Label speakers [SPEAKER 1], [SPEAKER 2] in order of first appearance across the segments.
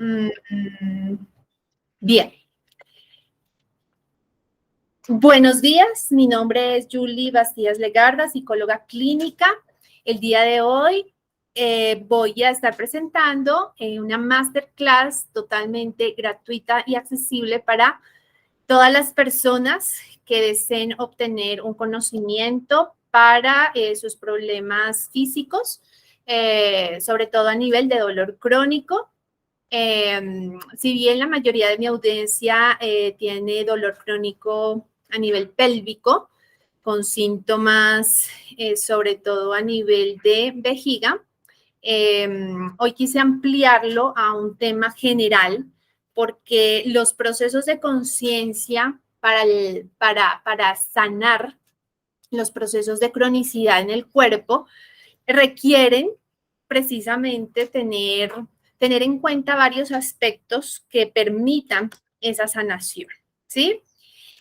[SPEAKER 1] Mm, Bien, buenos días. Mi nombre es Julie Bastías Legarda, psicóloga clínica. El día de hoy voy a estar presentando una masterclass totalmente gratuita y accesible para todas las personas que deseen obtener un conocimiento para sus problemas físicos, sobre todo a nivel de dolor crónico. Si bien la mayoría de mi audiencia tiene dolor crónico a nivel pélvico, con síntomas sobre todo a nivel de vejiga, hoy quise ampliarlo a un tema general porque los procesos de conciencia para sanar los procesos de cronicidad en el cuerpo requieren precisamente tener en cuenta varios aspectos que permitan esa sanación, ¿sí?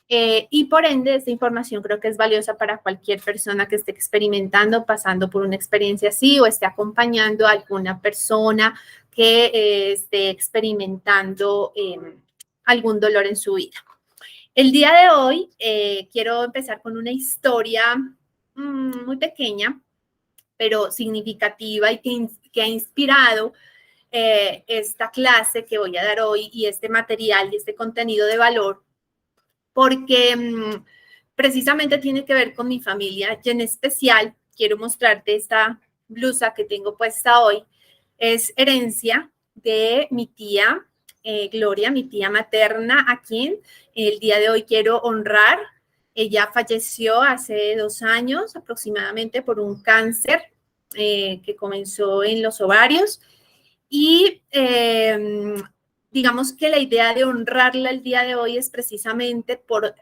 [SPEAKER 1] Y por ende, esta información creo que es valiosa para cualquier persona que esté experimentando, pasando por una experiencia así o esté acompañando a alguna persona que esté experimentando algún dolor en su vida. El día de hoy quiero empezar con una historia muy pequeña, pero significativa y que ha inspirado esta clase que voy a dar hoy y este material y este contenido de valor, porque precisamente tiene que ver con mi familia y en especial quiero mostrarte esta blusa que tengo puesta hoy. Es herencia de mi tía Gloria, mi tía materna, a quien el día de hoy quiero honrar. Ella falleció hace 2 años aproximadamente por un cáncer que comenzó en los ovarios y digamos que la idea de honrarla el día de hoy es precisamente por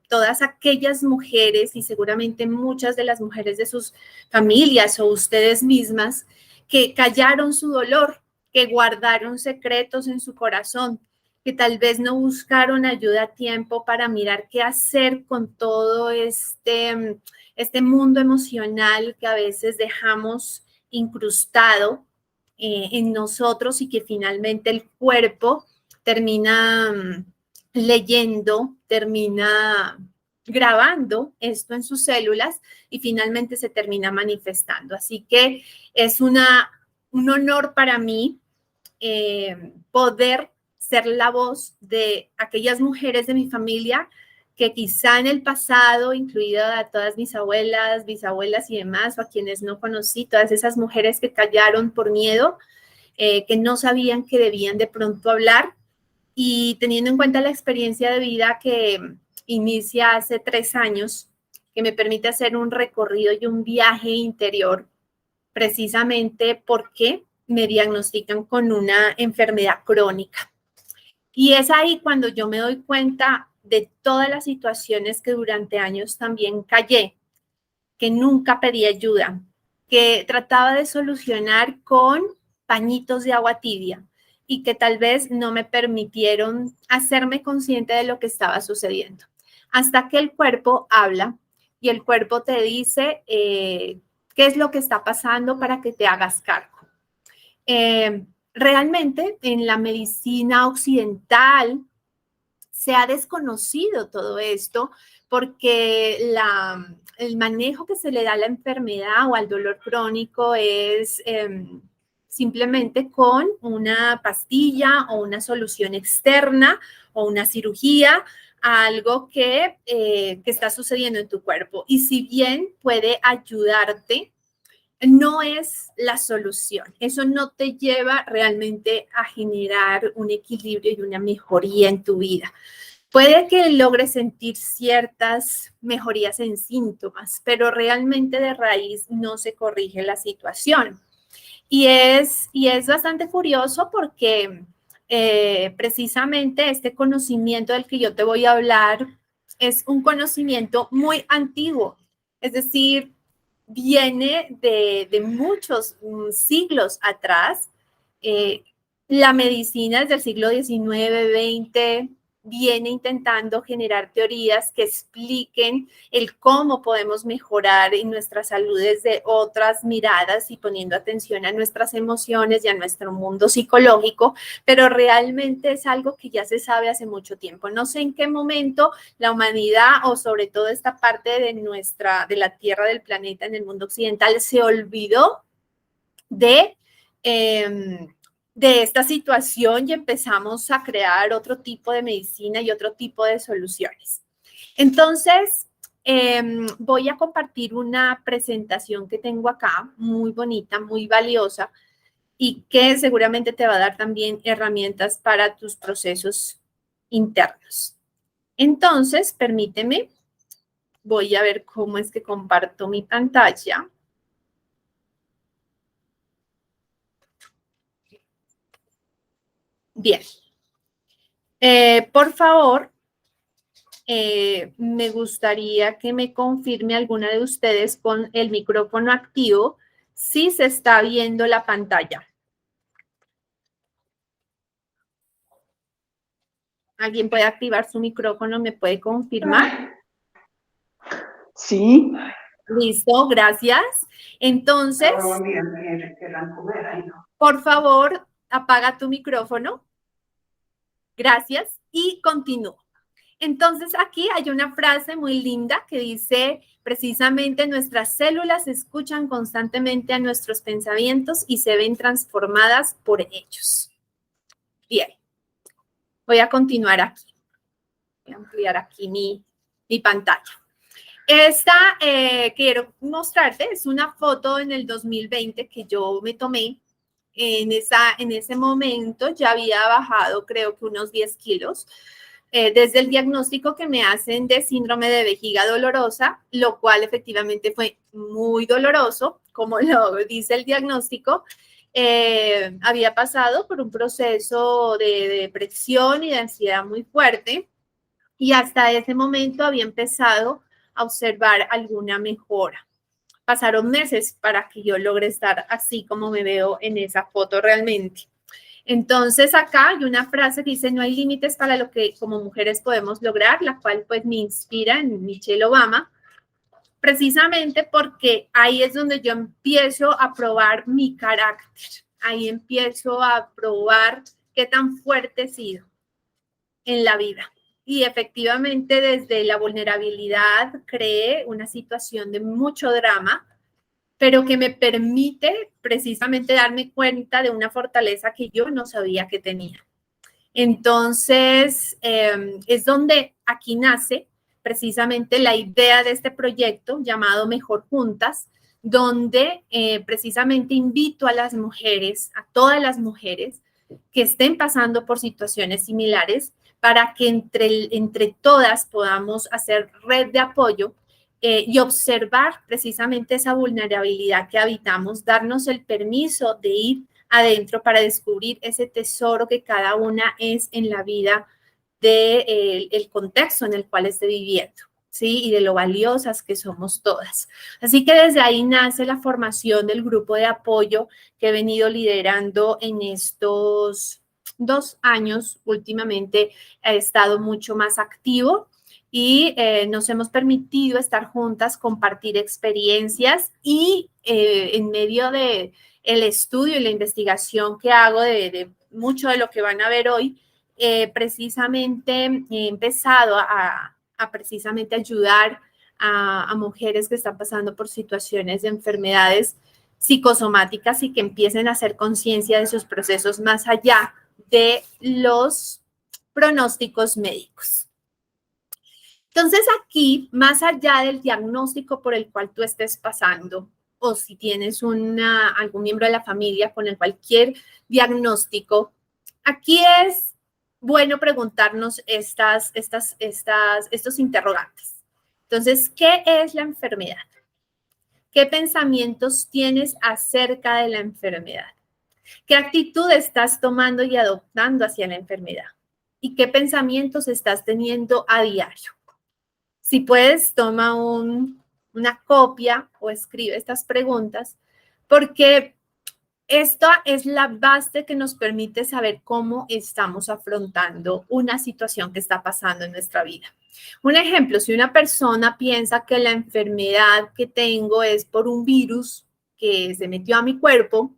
[SPEAKER 1] todas aquellas mujeres y seguramente muchas de las mujeres de sus familias o ustedes mismas que callaron su dolor, que guardaron secretos en su corazón, que tal vez no buscaron ayuda a tiempo para mirar qué hacer con todo este mundo emocional que a veces dejamos incrustado en nosotros y que finalmente el cuerpo termina leyendo, termina grabando esto en sus células y finalmente se termina manifestando. Así que es un honor para mí poder ser la voz de aquellas mujeres de mi familia que quizá en el pasado, incluida a todas mis abuelas, bisabuelas y demás, o a quienes no conocí, todas esas mujeres que callaron por miedo, que no sabían que debían de pronto hablar, y teniendo en cuenta la experiencia de vida que inicia hace 3 años, que me permite hacer un recorrido y un viaje interior, precisamente porque me diagnostican con una enfermedad crónica. Y es ahí cuando yo me doy cuenta de todas las situaciones que durante años también callé, que nunca pedí ayuda, que trataba de solucionar con pañitos de agua tibia y que tal vez no me permitieron hacerme consciente de lo que estaba sucediendo. Hasta que el cuerpo habla y el cuerpo te dice qué es lo que está pasando para que te hagas cargo. Realmente en la medicina occidental se ha desconocido todo esto porque el manejo que se le da a la enfermedad o al dolor crónico es simplemente con una pastilla o una solución externa o una cirugía a algo que está sucediendo en tu cuerpo. Y si bien puede ayudarte, no es la solución. Eso no te lleva realmente a generar un equilibrio y una mejoría en tu vida. Puede que logres sentir ciertas mejorías en síntomas, pero realmente de raíz no se corrige la situación. Y es bastante curioso porque precisamente este conocimiento del que yo te voy a hablar es un conocimiento muy antiguo. Es decir, viene de muchos siglos atrás. La medicina es del siglo XIX, XX, viene intentando generar teorías que expliquen el cómo podemos mejorar en nuestra salud desde otras miradas y poniendo atención a nuestras emociones y a nuestro mundo psicológico, pero realmente es algo que ya se sabe hace mucho tiempo. No sé en qué momento la humanidad o sobre todo esta parte de la Tierra, del planeta, en el mundo occidental, se olvidó de esta situación y empezamos a crear otro tipo de medicina y otro tipo de soluciones. Entonces, voy a compartir una presentación que tengo acá, muy bonita, muy valiosa, y que seguramente te va a dar también herramientas para tus procesos internos. Entonces, permíteme, voy a ver cómo es que comparto mi pantalla. Bien. Por favor, me gustaría que me confirme alguna de ustedes con el micrófono activo si se está viendo la pantalla. ¿Alguien puede activar su micrófono? ¿Me puede confirmar?
[SPEAKER 2] Sí.
[SPEAKER 1] Listo, gracias. Entonces, por favor, apaga tu micrófono. Gracias y continúo. Entonces, aquí hay una frase muy linda que dice, precisamente nuestras células escuchan constantemente a nuestros pensamientos y se ven transformadas por ellos. Bien, voy a continuar aquí. Voy a ampliar aquí mi pantalla. Esta quiero mostrarte, es una foto en el 2020 que yo me tomé. En ese momento ya había bajado creo que unos 10 kilos. Desde el diagnóstico que me hacen de síndrome de vejiga dolorosa, lo cual efectivamente fue muy doloroso, como lo dice el diagnóstico. Había pasado por un proceso de depresión y de ansiedad muy fuerte y hasta ese momento había empezado a observar alguna mejora. Pasaron meses para que yo logre estar así como me veo en esa foto realmente. Entonces acá hay una frase que dice, no hay límites para lo que como mujeres podemos lograr, la cual pues me inspira en Michelle Obama, precisamente porque ahí es donde yo empiezo a probar mi carácter, ahí empiezo a probar qué tan fuerte he sido en la vida. Y efectivamente desde la vulnerabilidad creé una situación de mucho drama, pero que me permite precisamente darme cuenta de una fortaleza que yo no sabía que tenía. Entonces, es donde aquí nace precisamente la idea de este proyecto llamado Mejor Juntas, donde precisamente invito a las mujeres, a todas las mujeres que estén pasando por situaciones similares, para que entre todas podamos hacer red de apoyo y observar precisamente esa vulnerabilidad que habitamos, darnos el permiso de ir adentro para descubrir ese tesoro que cada una es en la vida del contexto en el cual esté viviendo, ¿sí? Y de lo valiosas que somos todas. Así que desde ahí nace la formación del grupo de apoyo que he venido liderando en estos 2 años. Últimamente he estado mucho más activo y nos hemos permitido estar juntas, compartir experiencias y en medio de el estudio y la investigación que hago de mucho de lo que van a ver hoy, precisamente he empezado a precisamente ayudar a mujeres que están pasando por situaciones de enfermedades psicosomáticas y que empiecen a hacer conciencia de sus procesos más allá de los pronósticos médicos. Entonces aquí, más allá del diagnóstico por el cual tú estés pasando, o si tienes algún miembro de la familia con el cualquier diagnóstico, aquí es bueno preguntarnos estos interrogantes. Entonces, ¿qué es la enfermedad? ¿Qué pensamientos tienes acerca de la enfermedad? ¿Qué actitud estás tomando y adoptando hacia la enfermedad? ¿Y qué pensamientos estás teniendo a diario? Si puedes, toma una copia o escribe estas preguntas, porque Esta es la base que nos permite saber cómo estamos afrontando una situación que está pasando en nuestra vida. Un ejemplo, si una persona piensa que la enfermedad que tengo es por un virus que se metió a mi cuerpo,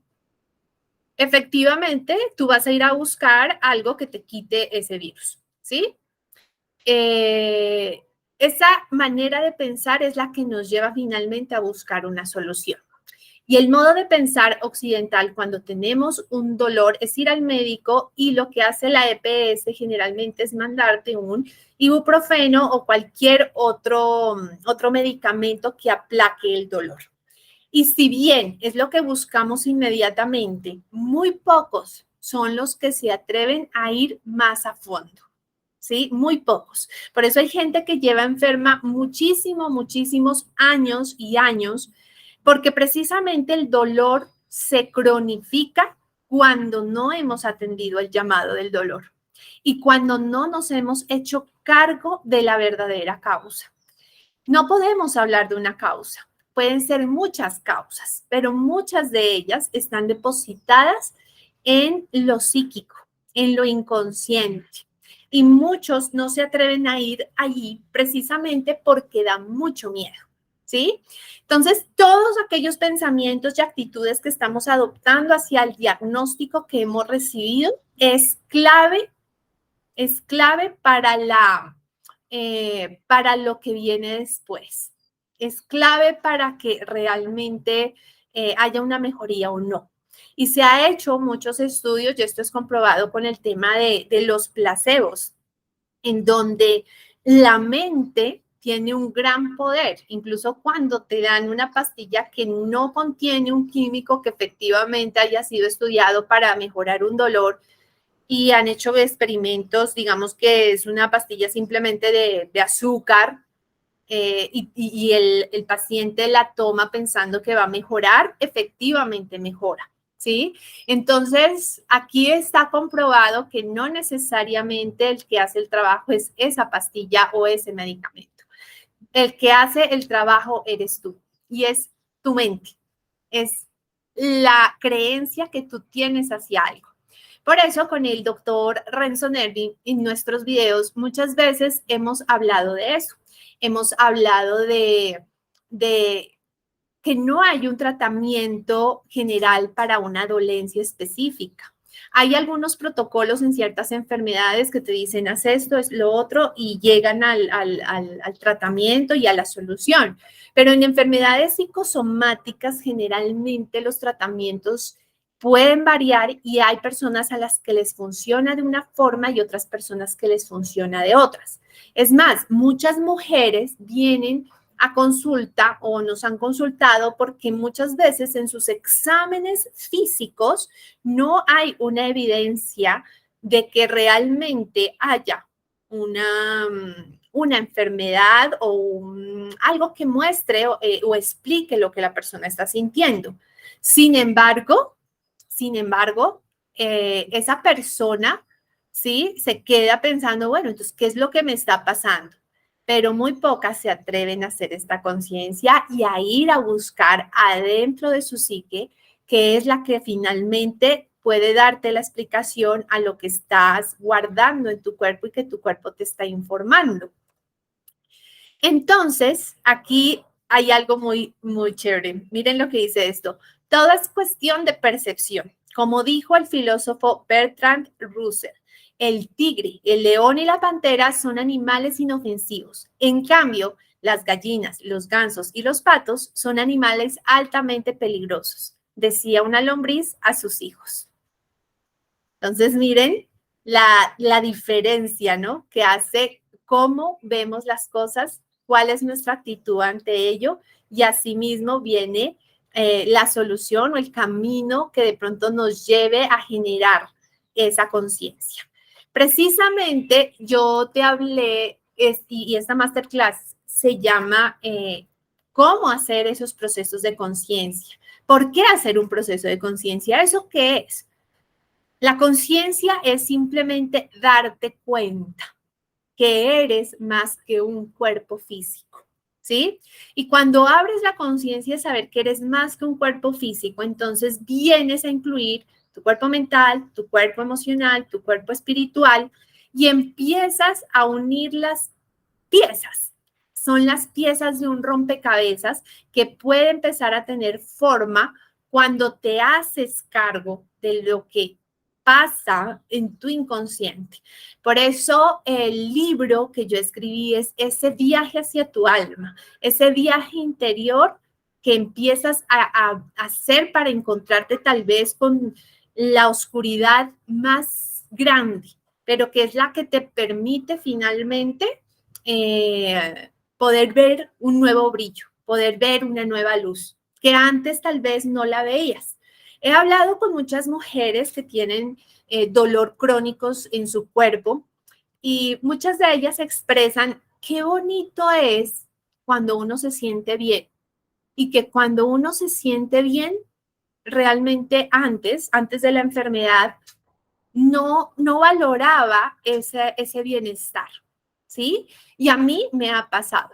[SPEAKER 1] efectivamente tú vas a ir a buscar algo que te quite ese virus, ¿sí? Esa manera de pensar es la que nos lleva finalmente a buscar una solución. Y el modo de pensar occidental cuando tenemos un dolor es ir al médico y lo que hace la EPS generalmente es mandarte un ibuprofeno o cualquier otro medicamento que aplaque el dolor. Y si bien es lo que buscamos inmediatamente, muy pocos son los que se atreven a ir más a fondo. ¿Sí? Muy pocos. Por eso hay gente que lleva enferma muchísimos años y años, porque precisamente el dolor se cronifica cuando no hemos atendido el llamado del dolor y cuando no nos hemos hecho cargo de la verdadera causa. No podemos hablar de una causa. Pueden ser muchas causas, pero muchas de ellas están depositadas en lo psíquico, en lo inconsciente. Y muchos no se atreven a ir allí precisamente porque da mucho miedo, ¿sí? Entonces, todos aquellos pensamientos y actitudes que estamos adoptando hacia el diagnóstico que hemos recibido es clave para lo que viene después. Es clave para que realmente haya una mejoría o no. Y se ha hecho muchos estudios, y esto es comprobado con el tema de los placebos, en donde la mente tiene un gran poder, incluso cuando te dan una pastilla que no contiene un químico que efectivamente haya sido estudiado para mejorar un dolor, y han hecho experimentos, digamos que es una pastilla simplemente de azúcar, y el paciente la toma pensando que va a mejorar, efectivamente mejora, ¿sí? Entonces, aquí está comprobado que no necesariamente el que hace el trabajo es esa pastilla o ese medicamento. El que hace el trabajo eres tú y es tu mente, es la creencia que tú tienes hacia algo. Por eso, con el doctor Renzo Nervi, en nuestros videos, muchas veces hemos hablado de eso. Hemos hablado de que no hay un tratamiento general para una dolencia específica. Hay algunos protocolos en ciertas enfermedades que te dicen, haz esto, es lo otro, y llegan al tratamiento y a la solución. Pero en enfermedades psicosomáticas, generalmente los tratamientos pueden variar y hay personas a las que les funciona de una forma y otras personas que les funciona de otras. Es más, muchas mujeres vienen a consulta o nos han consultado porque muchas veces en sus exámenes físicos no hay una evidencia de que realmente haya una enfermedad o algo que muestre o explique lo que la persona está sintiendo. Sin embargo, esa persona, ¿sí? Se queda pensando, bueno, entonces, ¿qué es lo que me está pasando? Pero muy pocas se atreven a hacer esta conciencia y a ir a buscar adentro de su psique, que es la que finalmente puede darte la explicación a lo que estás guardando en tu cuerpo y que tu cuerpo te está informando. Entonces, aquí hay algo muy chévere. Miren lo que dice esto. Todo es cuestión de percepción. Como dijo el filósofo Bertrand Russell, el tigre, el león y la pantera son animales inofensivos. En cambio, las gallinas, los gansos y los patos son animales altamente peligrosos, decía una lombriz a sus hijos. Entonces, miren la diferencia, ¿no? Que hace cómo vemos las cosas, cuál es nuestra actitud ante ello, y asimismo viene la solución o el camino que de pronto nos lleve a generar esa conciencia. Precisamente yo te hablé, y esta masterclass se llama ¿cómo hacer esos procesos de conciencia? ¿Por qué hacer un proceso de conciencia? ¿Eso qué es? La conciencia es simplemente darte cuenta que eres más que un cuerpo físico. ¿sí? Y cuando abres la conciencia de saber que eres más que un cuerpo físico, entonces vienes a incluir tu cuerpo mental, tu cuerpo emocional, tu cuerpo espiritual y empiezas a unir las piezas. Son las piezas de un rompecabezas que puede empezar a tener forma cuando te haces cargo de lo que pasa en tu inconsciente. Por eso el libro que yo escribí es ese viaje hacia tu alma, ese viaje interior que empiezas a hacer para encontrarte tal vez con la oscuridad más grande, pero que es la que te permite finalmente poder ver un nuevo brillo, poder ver una nueva luz, que antes tal vez no la veías. He hablado con muchas mujeres que tienen dolor crónicos en su cuerpo y muchas de ellas expresan qué bonito es cuando uno se siente bien y que cuando uno se siente bien, realmente antes de la enfermedad, no valoraba ese bienestar, ¿sí? Y a mí me ha pasado.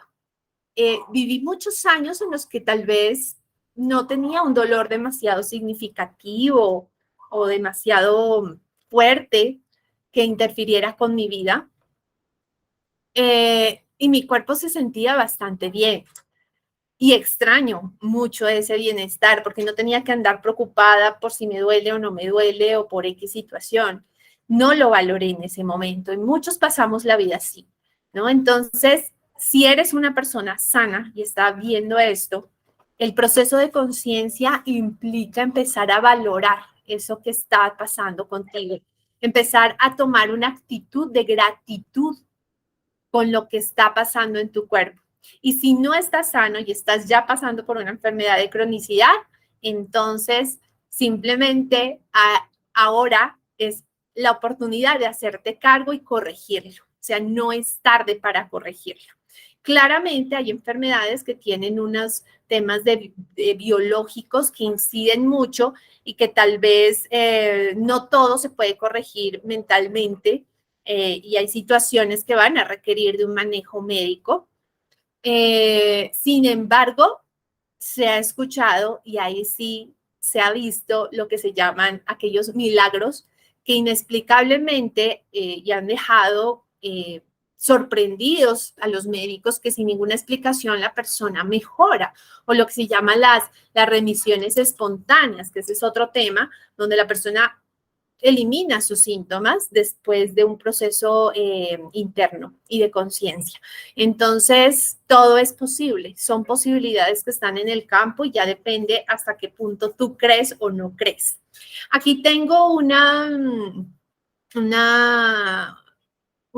[SPEAKER 1] Viví muchos años en los que tal vez no tenía un dolor demasiado significativo o demasiado fuerte que interfiriera con mi vida. Y mi cuerpo se sentía bastante bien. Y extraño mucho ese bienestar porque no tenía que andar preocupada por si me duele o no me duele o por X situación. No lo valoré en ese momento y muchos pasamos la vida así, ¿no? Entonces, si eres una persona sana y está viendo esto, el proceso de conciencia implica empezar a valorar eso que está pasando contigo, empezar a tomar una actitud de gratitud con lo que está pasando en tu cuerpo. Y si no estás sano y estás ya pasando por una enfermedad de cronicidad, entonces simplemente ahora es la oportunidad de hacerte cargo y corregirlo. O sea, no es tarde para corregirlo. Claramente hay enfermedades que tienen unos temas de biológicos que inciden mucho y que tal vez no todo se puede corregir mentalmente, y hay situaciones que van a requerir de un manejo médico. Sin embargo, se ha escuchado y ahí sí se ha visto lo que se llaman aquellos milagros que inexplicablemente y han dejado sorprendidos a los médicos que sin ninguna explicación la persona mejora, o lo que se llama las remisiones espontáneas, que ese es otro tema, donde la persona elimina sus síntomas después de un proceso interno y de conciencia. Entonces, todo es posible, son posibilidades que están en el campo y ya depende hasta qué punto tú crees o no crees. Aquí tengo un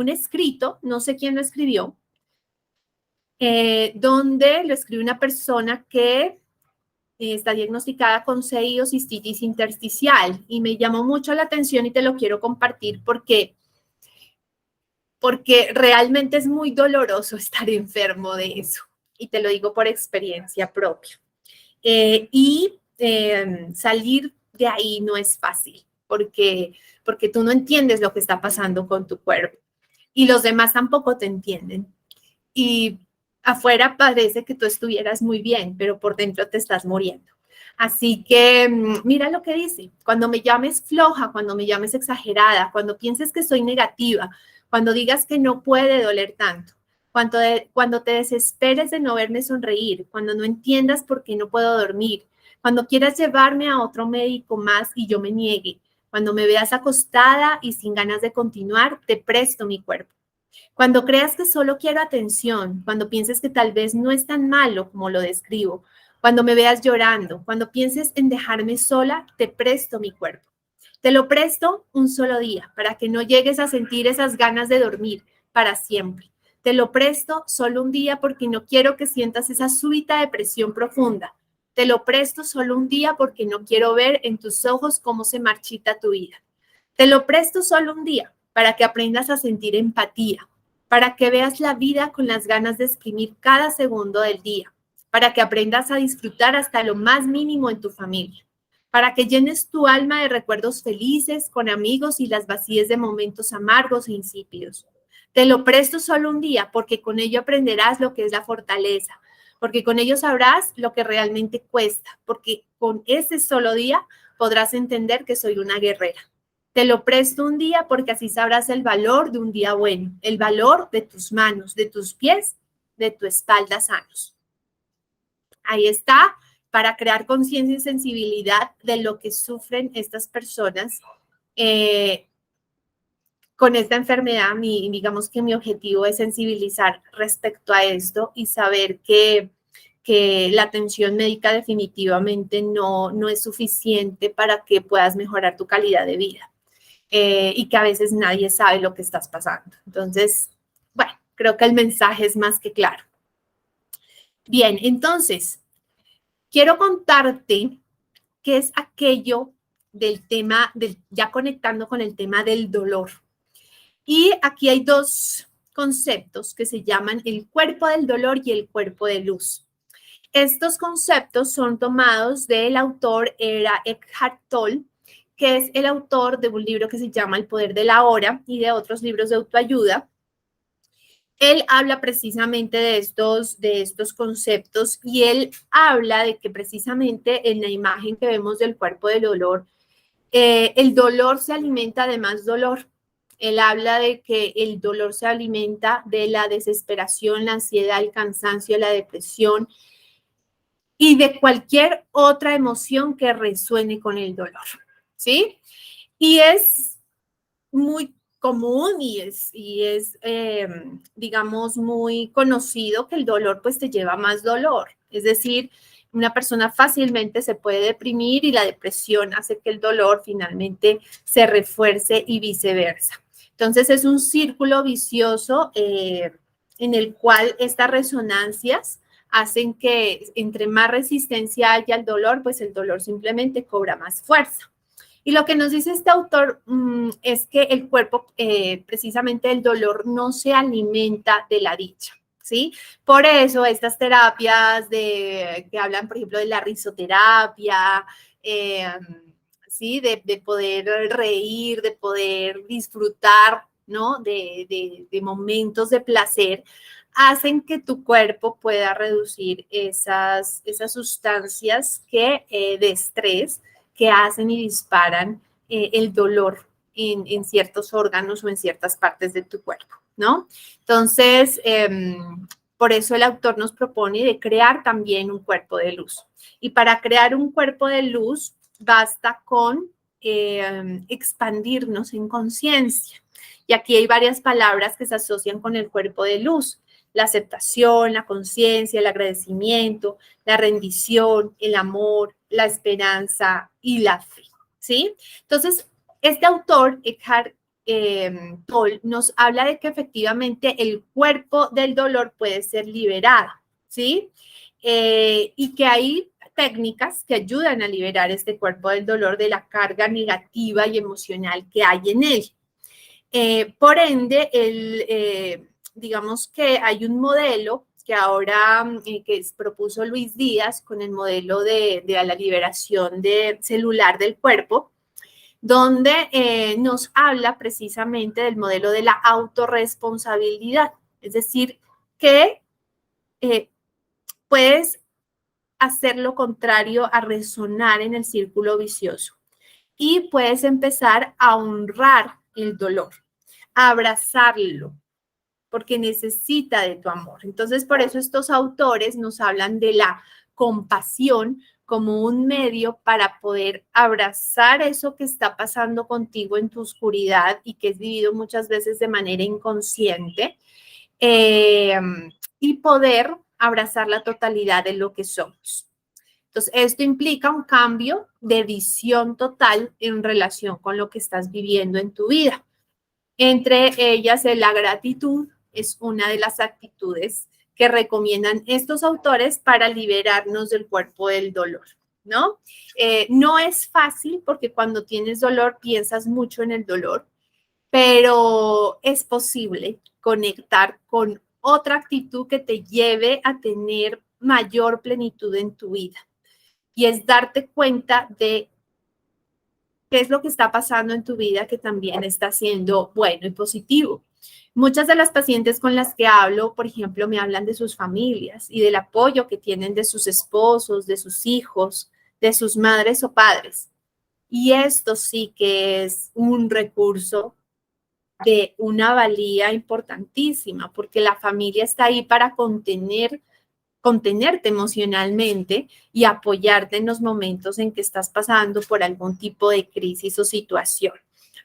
[SPEAKER 1] escrito, no sé quién lo escribió, donde lo escribe una persona que está diagnosticada con CI o cistitis intersticial y me llamó mucho la atención y te lo quiero compartir porque realmente es muy doloroso estar enfermo de eso y te lo digo por experiencia propia. Salir de ahí no es fácil porque tú no entiendes lo que está pasando con tu cuerpo y los demás tampoco te entienden. Y afuera parece que tú estuvieras muy bien, pero por dentro te estás muriendo. Así que mira lo que dice, cuando me llames floja, cuando me llames exagerada, cuando pienses que soy negativa, cuando digas que no puede doler tanto, cuando te desesperes de no verme sonreír, cuando no entiendas por qué no puedo dormir, cuando quieras llevarme a otro médico más y yo me niegue, cuando me veas acostada y sin ganas de continuar, te presto mi cuerpo. Cuando creas que solo quiero atención, cuando pienses que tal vez no es tan malo como lo describo, cuando me veas llorando, cuando pienses en dejarme sola, te presto mi cuerpo. Te lo presto un solo día para que no llegues a sentir esas ganas de dormir para siempre. Te lo presto solo un día porque no quiero que sientas esa súbita depresión profunda. Te lo presto solo un día porque no quiero ver en tus ojos cómo se marchita tu vida. Te lo presto solo un día para que aprendas a sentir empatía, para que veas la vida con las ganas de exprimir cada segundo del día, para que aprendas a disfrutar hasta lo más mínimo en tu familia, para que llenes tu alma de recuerdos felices con amigos y las vacíes de momentos amargos e insípidos. Te lo presto solo un día porque con ello aprenderás lo que es la fortaleza, porque con ellos sabrás lo que realmente cuesta, porque con ese solo día podrás entender que soy una guerrera. Te lo presto un día porque así sabrás el valor de un día bueno, el valor de tus manos, de tus pies, de tu espalda sanos. Ahí está, para crear conciencia y sensibilidad de lo que sufren estas personas con esta enfermedad. Digamos que mi objetivo es sensibilizar respecto a esto y saber que la atención médica definitivamente no es suficiente para que puedas mejorar tu calidad de vida. Y que a veces nadie sabe lo que estás pasando. Entonces, bueno, creo que el mensaje es más que claro. Bien, entonces, quiero contarte qué es aquello del tema, ya conectando con el tema del dolor. Y aquí hay dos conceptos que se llaman el cuerpo del dolor y el cuerpo de luz. Estos conceptos son tomados del autor era Eckhart Tolle, que es el autor de un libro que se llama El poder de la hora y de otros libros de autoayuda. Él habla precisamente de estos conceptos y él habla de que precisamente en la imagen que vemos del cuerpo del dolor, el dolor se alimenta de más dolor. Él habla de que el dolor se alimenta de la desesperación, la ansiedad, el cansancio, la depresión y de cualquier otra emoción que resuene con el dolor, ¿sí? Y es muy común y es digamos, muy conocido que el dolor pues te lleva a más dolor. Es decir, una persona fácilmente se puede deprimir y la depresión hace que el dolor finalmente se refuerce y viceversa. Entonces es un círculo vicioso en el cual estas resonancias hacen que entre más resistencia haya al dolor, pues el dolor simplemente cobra más fuerza. Y lo que nos dice este autor es que el cuerpo, precisamente el dolor, no se alimenta de la dicha, ¿sí? Por eso estas terapias que hablan, por ejemplo, de la risoterapia, ¿sí? De poder reír, de poder disfrutar, ¿no? De momentos de placer, hacen que tu cuerpo pueda reducir esas sustancias de estrés que hacen y disparan el dolor en ciertos órganos o en ciertas partes de tu cuerpo, ¿no? Entonces, por eso el autor nos propone de crear también un cuerpo de luz. Y para crear un cuerpo de luz, basta con expandirnos en conciencia. Y aquí hay varias palabras que se asocian con el cuerpo de luz: la aceptación, la conciencia, el agradecimiento, la rendición, el amor, la esperanza y la fe, ¿sí? Entonces, este autor, Eckhart Tolle, nos habla de que efectivamente el cuerpo del dolor puede ser liberado, ¿sí? Y que hay técnicas que ayudan a liberar este cuerpo del dolor de la carga negativa y emocional que hay en él. Por ende, digamos que hay un modelo que ahora propuso Luis Díaz con el modelo de la liberación celular del cuerpo, donde nos habla precisamente del modelo de la autorresponsabilidad. Es decir, que puedes hacer lo contrario a resonar en el círculo vicioso y puedes empezar a honrar el dolor, a abrazarlo, porque necesita de tu amor. Entonces, por eso estos autores nos hablan de la compasión como un medio para poder abrazar eso que está pasando contigo en tu oscuridad y que es vivido muchas veces de manera inconsciente, y poder abrazar la totalidad de lo que somos. Entonces, esto implica un cambio de visión total en relación con lo que estás viviendo en tu vida. Entre ellas, la gratitud es una de las actitudes que recomiendan estos autores para liberarnos del cuerpo del dolor, ¿no? No es fácil porque cuando tienes dolor piensas mucho en el dolor, pero es posible conectar con otra actitud que te lleve a tener mayor plenitud en tu vida. Y es darte cuenta de qué es lo que está pasando en tu vida que también está siendo bueno y positivo. Muchas de las pacientes con las que hablo, por ejemplo, me hablan de sus familias y del apoyo que tienen de sus esposos, de sus hijos, de sus madres o padres. Y esto sí que es un recurso de una valía importantísima, porque la familia está ahí para contenerte emocionalmente y apoyarte en los momentos en que estás pasando por algún tipo de crisis o situación.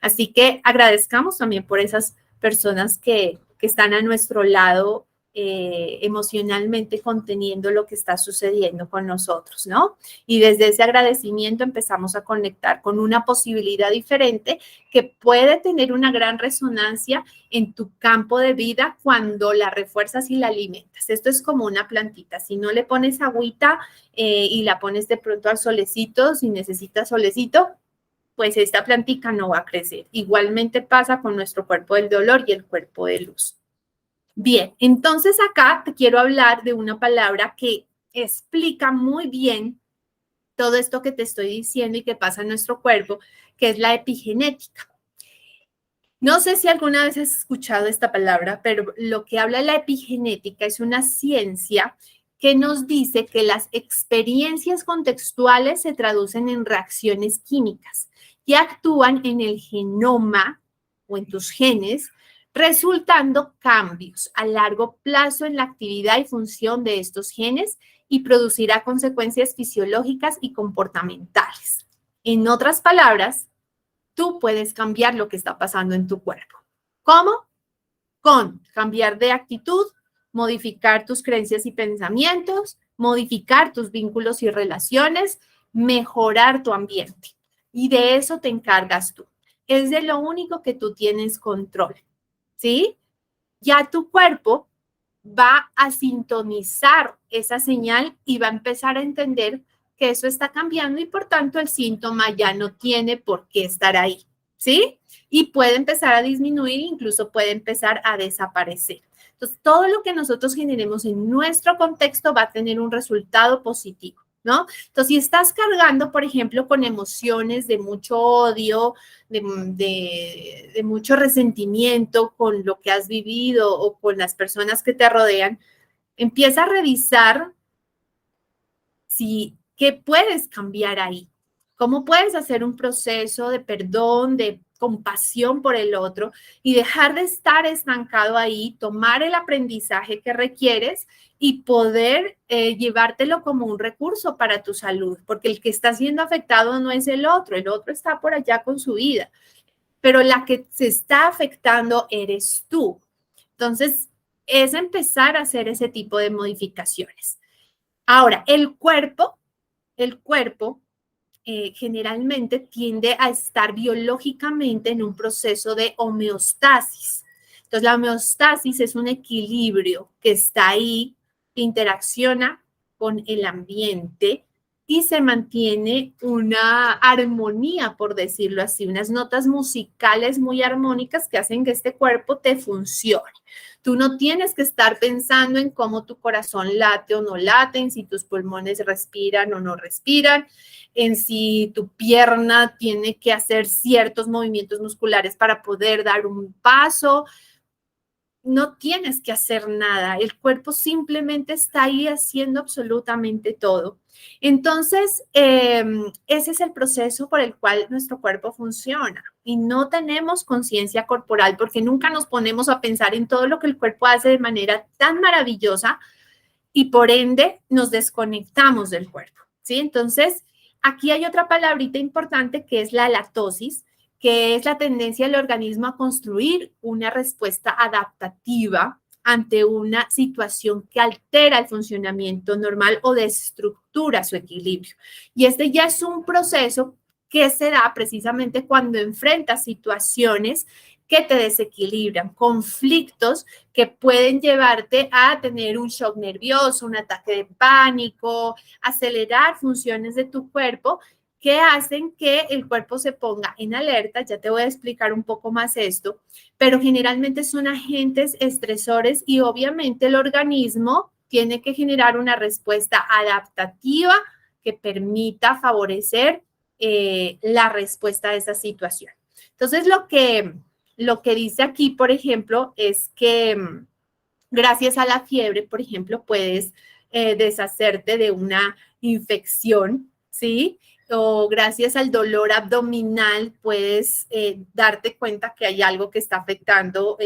[SPEAKER 1] Así que agradezcamos también por esas personas que están a nuestro lado emocionalmente conteniendo lo que está sucediendo con nosotros, ¿no? Y desde ese agradecimiento empezamos a conectar con una posibilidad diferente que puede tener una gran resonancia en tu campo de vida cuando la refuerzas y la alimentas. Esto es como una plantita. Si no le pones agüita y la pones de pronto al solecito, si necesitas solecito, pues esta plantica no va a crecer. Igualmente pasa con nuestro cuerpo del dolor y el cuerpo de luz. Bien, entonces acá te quiero hablar de una palabra que explica muy bien todo esto que te estoy diciendo y que pasa en nuestro cuerpo, que es la epigenética. No sé si alguna vez has escuchado esta palabra, pero lo que habla la epigenética es una ciencia que nos dice que las experiencias contextuales se traducen en reacciones químicas que actúan en el genoma o en tus genes, resultando cambios a largo plazo en la actividad y función de estos genes y producirá consecuencias fisiológicas y comportamentales. En otras palabras, tú puedes cambiar lo que está pasando en tu cuerpo. ¿Cómo? Con cambiar de actitud, modificar tus creencias y pensamientos, modificar tus vínculos y relaciones, mejorar tu ambiente. Y de eso te encargas tú. Es de lo único que tú tienes control, ¿sí? Ya tu cuerpo va a sintonizar esa señal y va a empezar a entender que eso está cambiando y por tanto el síntoma ya no tiene por qué estar ahí, ¿sí? Y puede empezar a disminuir, incluso puede empezar a desaparecer. Entonces, todo lo que nosotros generemos en nuestro contexto va a tener un resultado positivo, ¿no? Entonces, si estás cargando, por ejemplo, con emociones de mucho odio, de mucho resentimiento con lo que has vivido o con las personas que te rodean, empieza a revisar si qué puedes cambiar ahí. ¿Cómo puedes hacer un proceso de perdón, de compasión por el otro y dejar de estar estancado ahí, tomar el aprendizaje que requieres y poder llevártelo como un recurso para tu salud? Porque el que está siendo afectado no es el otro está por allá con su vida, pero la que se está afectando eres tú. Entonces, es empezar a hacer ese tipo de modificaciones. Ahora, el cuerpo generalmente tiende a estar biológicamente en un proceso de homeostasis. Entonces, la homeostasis es un equilibrio que está ahí, que interacciona con el ambiente y se mantiene una armonía, por decirlo así, unas notas musicales muy armónicas que hacen que este cuerpo te funcione. Tú no tienes que estar pensando en cómo tu corazón late o no late, en si tus pulmones respiran o no respiran, en si tu pierna tiene que hacer ciertos movimientos musculares para poder dar un paso. No tienes que hacer nada, el cuerpo simplemente está ahí haciendo absolutamente todo. Entonces, ese es el proceso por el cual nuestro cuerpo funciona y no tenemos conciencia corporal porque nunca nos ponemos a pensar en todo lo que el cuerpo hace de manera tan maravillosa y por ende nos desconectamos del cuerpo, ¿sí? Entonces, aquí hay otra palabrita importante que es la latosis, que es la tendencia del organismo a construir una respuesta adaptativa ante una situación que altera el funcionamiento normal o destructura su equilibrio. Y este ya es un proceso que se da precisamente cuando enfrentas situaciones que te desequilibran, conflictos que pueden llevarte a tener un shock nervioso, un ataque de pánico, acelerar funciones de tu cuerpo que hacen que el cuerpo se ponga en alerta. Ya te voy a explicar un poco más esto, pero generalmente son agentes estresores y obviamente el organismo tiene que generar una respuesta adaptativa que permita favorecer la respuesta a esa situación. Entonces, lo que dice aquí, por ejemplo, es que gracias a la fiebre, por ejemplo, puedes deshacerte de una infección, ¿sí? O gracias al dolor abdominal puedes darte cuenta que hay algo que está afectando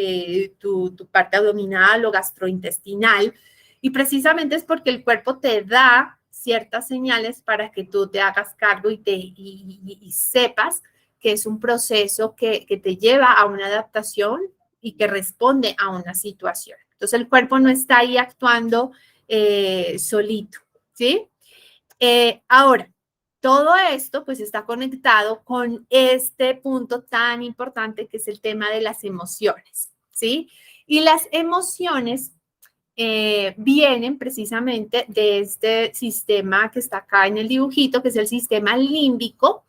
[SPEAKER 1] tu parte abdominal o gastrointestinal. Y precisamente es porque el cuerpo te da ciertas señales para que tú te hagas cargo y sepas que es un proceso que te lleva a una adaptación y que responde a una situación. Entonces el cuerpo no está ahí actuando solito, ¿sí? Ahora, todo esto pues está conectado con este punto tan importante que es el tema de las emociones, ¿sí? Y las emociones vienen precisamente de este sistema que está acá en el dibujito, que es el sistema límbico,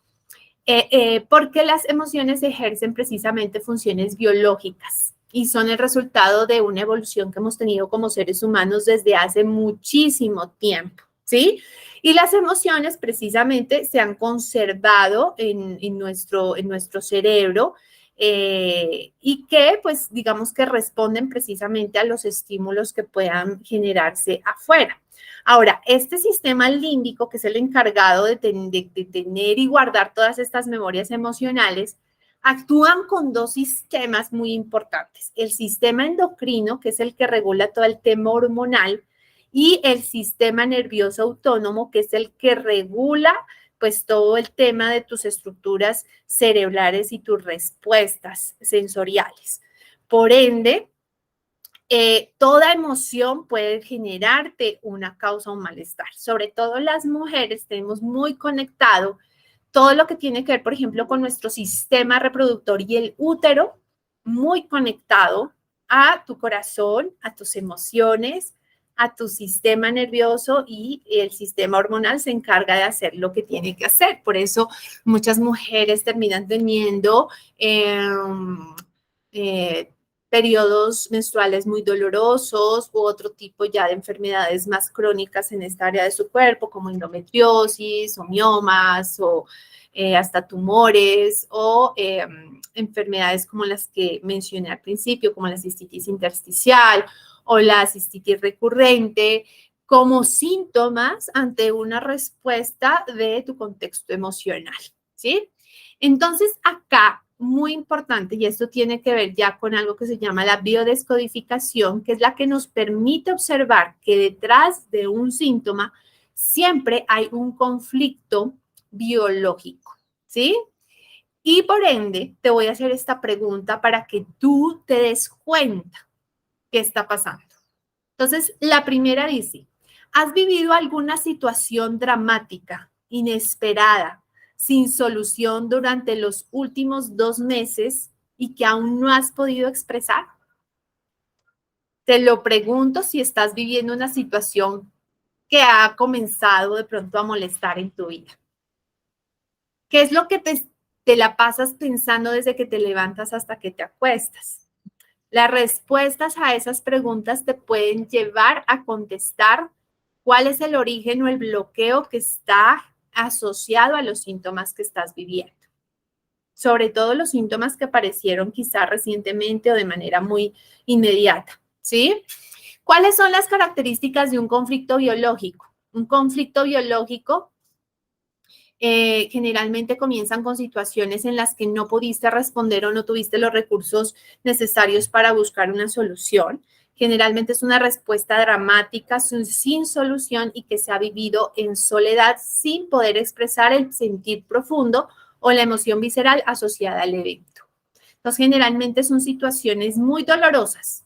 [SPEAKER 1] porque las emociones ejercen precisamente funciones biológicas y son el resultado de una evolución que hemos tenido como seres humanos desde hace muchísimo tiempo, ¿sí? Y las emociones precisamente se han conservado en nuestro cerebro y que, pues, digamos que responden precisamente a los estímulos que puedan generarse afuera. Ahora, este sistema límbico, que es el encargado de tener y guardar todas estas memorias emocionales, actúan con dos sistemas muy importantes. El sistema endocrino, que es el que regula todo el tema hormonal, y el sistema nervioso autónomo, que es el que regula pues todo el tema de tus estructuras cerebrales y tus respuestas sensoriales. Por ende, toda emoción puede generarte una causa o un malestar. Sobre todo las mujeres tenemos muy conectado todo lo que tiene que ver, por ejemplo, con nuestro sistema reproductor y el útero, muy conectado a tu corazón, a tus emociones, a tu sistema nervioso, y el sistema hormonal se encarga de hacer lo que tiene que hacer. Por eso muchas mujeres terminan teniendo periodos menstruales muy dolorosos u otro tipo ya de enfermedades más crónicas en esta área de su cuerpo, como endometriosis o miomas o hasta tumores o enfermedades como las que mencioné al principio, como la cistitis intersticial o la cistitis recurrente, como síntomas ante una respuesta de tu contexto emocional, ¿sí? Entonces, acá, muy importante, y esto tiene que ver ya con algo que se llama la biodescodificación, que es la que nos permite observar que detrás de un síntoma siempre hay un conflicto biológico, ¿sí? Y por ende, te voy a hacer esta pregunta para que tú te des cuenta qué está pasando. Entonces, la primera dice, ¿has vivido alguna situación dramática, inesperada, sin solución durante los últimos 2 meses y que aún no has podido expresar? Te lo pregunto si estás viviendo una situación que ha comenzado de pronto a molestar en tu vida. ¿Qué es lo que te la pasas pensando desde que te levantas hasta que te acuestas? Las respuestas a esas preguntas te pueden llevar a contestar cuál es el origen o el bloqueo que está asociado a los síntomas que estás viviendo. Sobre todo los síntomas que aparecieron quizá recientemente o de manera muy inmediata, ¿sí? ¿Cuáles son las características de un conflicto biológico? Un conflicto biológico generalmente comienzan con situaciones en las que no pudiste responder o no tuviste los recursos necesarios para buscar una solución. Generalmente es una respuesta dramática, sin solución y que se ha vivido en soledad sin poder expresar el sentir profundo o la emoción visceral asociada al evento. Entonces, generalmente son situaciones muy dolorosas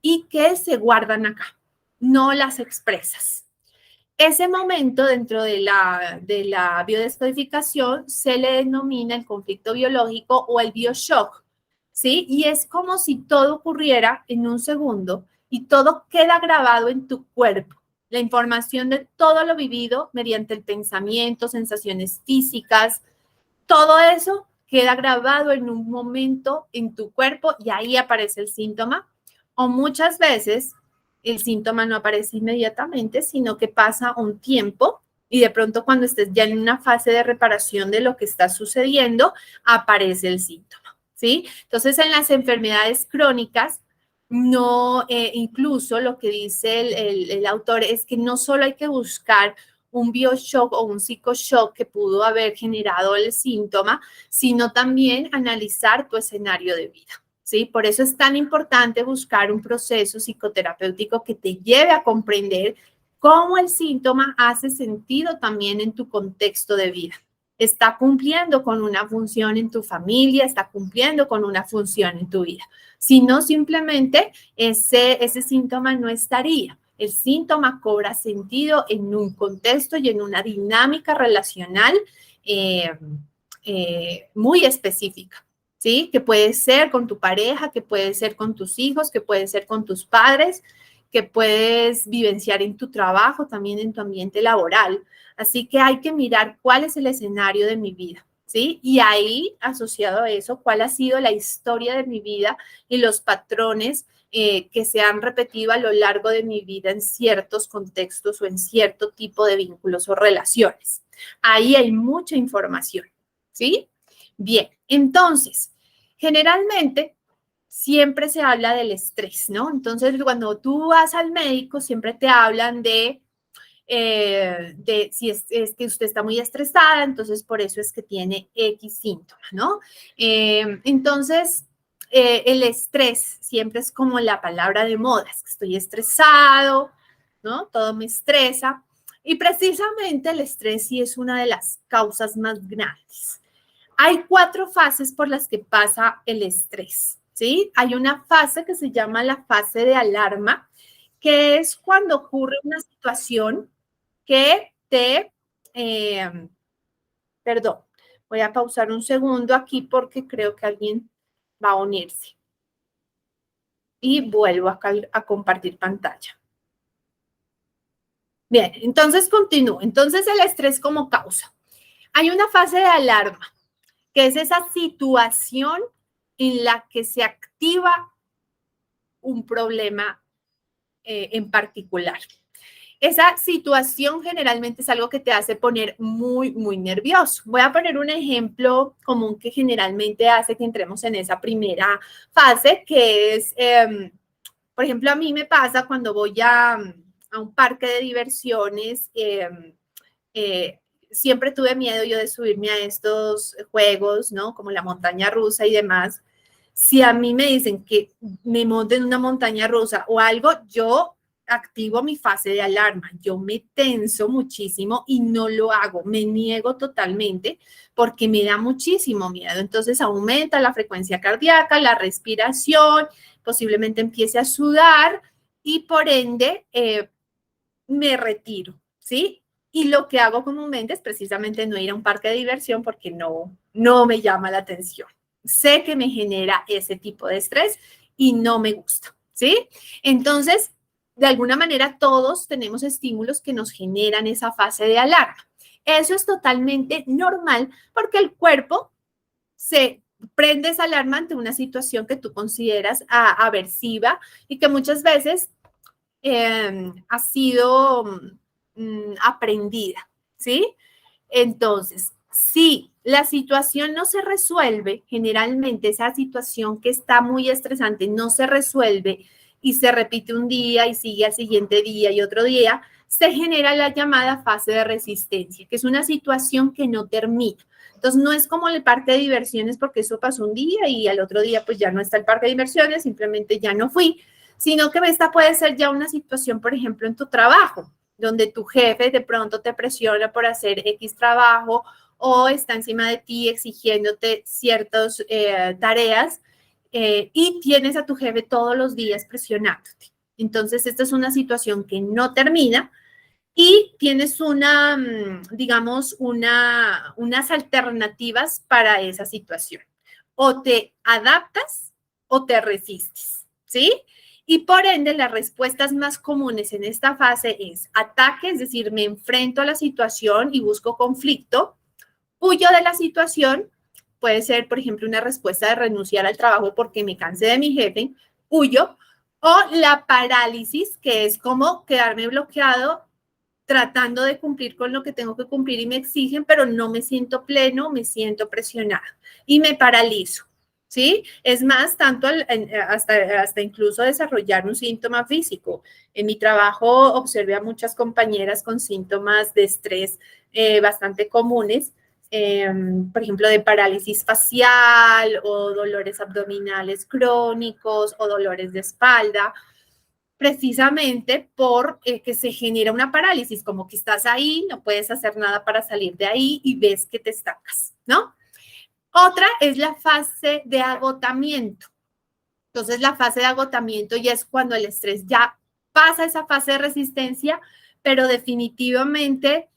[SPEAKER 1] y que se guardan acá, no las expresas. Ese momento dentro de la biodescodificación se le denomina el conflicto biológico o el bioshock, ¿sí? Y es como si todo ocurriera en un segundo y todo queda grabado en tu cuerpo. La información de todo lo vivido mediante el pensamiento, sensaciones físicas, todo eso queda grabado en un momento en tu cuerpo y ahí aparece el síntoma. O muchas veces el síntoma no aparece inmediatamente, sino que pasa un tiempo y de pronto cuando estés ya en una fase de reparación de lo que está sucediendo, aparece el síntoma. ¿sí? Entonces, en las enfermedades crónicas, no, incluso lo que dice el autor es que no solo hay que buscar un bioshock o un psicoshock que pudo haber generado el síntoma, sino también analizar tu escenario de vida, ¿sí? Por eso es tan importante buscar un proceso psicoterapéutico que te lleve a comprender cómo el síntoma hace sentido también en tu contexto de vida. Está cumpliendo con una función en tu familia, está cumpliendo con una función en tu vida. Si no, simplemente ese síntoma no estaría. El síntoma cobra sentido en un contexto y en una dinámica relacional eh, muy específica, ¿sí? Que puede ser con tu pareja, que puede ser con tus hijos, que puede ser con tus padres, que puedes vivenciar en tu trabajo, también en tu ambiente laboral. Así que hay que mirar cuál es el escenario de mi vida, ¿sí? Y ahí, asociado a eso, cuál ha sido la historia de mi vida y los patrones que se han repetido a lo largo de mi vida en ciertos contextos o en cierto tipo de vínculos o relaciones. Ahí hay mucha información, ¿sí? Bien, entonces, generalmente siempre se habla del estrés, ¿no? Entonces, cuando tú vas al médico, siempre te hablan de si es que usted está muy estresada, entonces por eso es que tiene X síntomas, ¿no? Entonces, el estrés siempre es como la palabra de moda, es que estoy estresado, ¿no? Todo me estresa. Y precisamente el estrés sí es una de las causas más grandes. Hay 4 fases por las que pasa el estrés, ¿sí? Hay una fase que se llama la fase de alarma, que es cuando ocurre una situación que perdón, voy a pausar un segundo aquí porque creo que alguien va a unirse. Y vuelvo a compartir pantalla. Bien, entonces continúo. Entonces el estrés como causa. Hay una fase de alarma, que es esa situación en la que se activa un problema en particular. Esa situación generalmente es algo que te hace poner muy, muy nervioso. Voy a poner un ejemplo común que generalmente hace que entremos en esa primera fase, que es, por ejemplo, a mí me pasa cuando voy a un parque de diversiones, eh, siempre tuve miedo yo de subirme a estos juegos, ¿no? Como la montaña rusa y demás. Si a mí me dicen que me monte en una montaña rusa o algo, yo activo mi fase de alarma. Yo me tenso muchísimo y no lo hago. Me niego totalmente porque me da muchísimo miedo. Entonces aumenta la frecuencia cardíaca, la respiración, posiblemente empiece a sudar y por ende me retiro, ¿sí? Y lo que hago comúnmente es precisamente no ir a un parque de diversión porque no me llama la atención. Sé que me genera ese tipo de estrés y no me gusta, ¿sí? Entonces, de alguna manera, todos tenemos estímulos que nos generan esa fase de alarma. Eso es totalmente normal porque el cuerpo se prende esa alarma ante una situación que tú consideras aversiva y que muchas veces ha sido aprendida, ¿sí? Entonces, si la situación no se resuelve, generalmente esa situación que está muy estresante no se resuelve y se repite un día y sigue al siguiente día y otro día, se genera la llamada fase de resistencia, que es una situación que no termina. Entonces, no es como el parque de diversiones porque eso pasó un día y al otro día pues ya no está el parque de diversiones, simplemente ya no fui, sino que esta puede ser ya una situación, por ejemplo, en tu trabajo, donde tu jefe de pronto te presiona por hacer X trabajo o está encima de ti exigiéndote ciertas tareas y tienes a tu jefe todos los días presionándote. Entonces, esta es una situación que no termina y tienes digamos, unas alternativas para esa situación. O te adaptas o te resistes, ¿sí? Y por ende, las respuestas más comunes en esta fase es ataque, es decir, me enfrento a la situación y busco conflicto, huyo de la situación, puede ser, por ejemplo, una respuesta de renunciar al trabajo porque me cansé de mi jefe, huyo, o la parálisis, que es como quedarme bloqueado tratando de cumplir con lo que tengo que cumplir y me exigen, pero no me siento pleno, me siento presionada y me paralizo. ¿sí? Es más, hasta incluso desarrollar un síntoma físico. En mi trabajo observé a muchas compañeras con síntomas de estrés bastante comunes, por ejemplo, de parálisis facial o dolores abdominales crónicos o dolores de espalda, precisamente por que se genera una parálisis, como que estás ahí, no puedes hacer nada para salir de ahí y ves que te estancas, ¿no? Otra es la fase de agotamiento. Entonces, la fase de agotamiento ya es cuando el estrés ya pasa esa fase de resistencia, pero definitivamente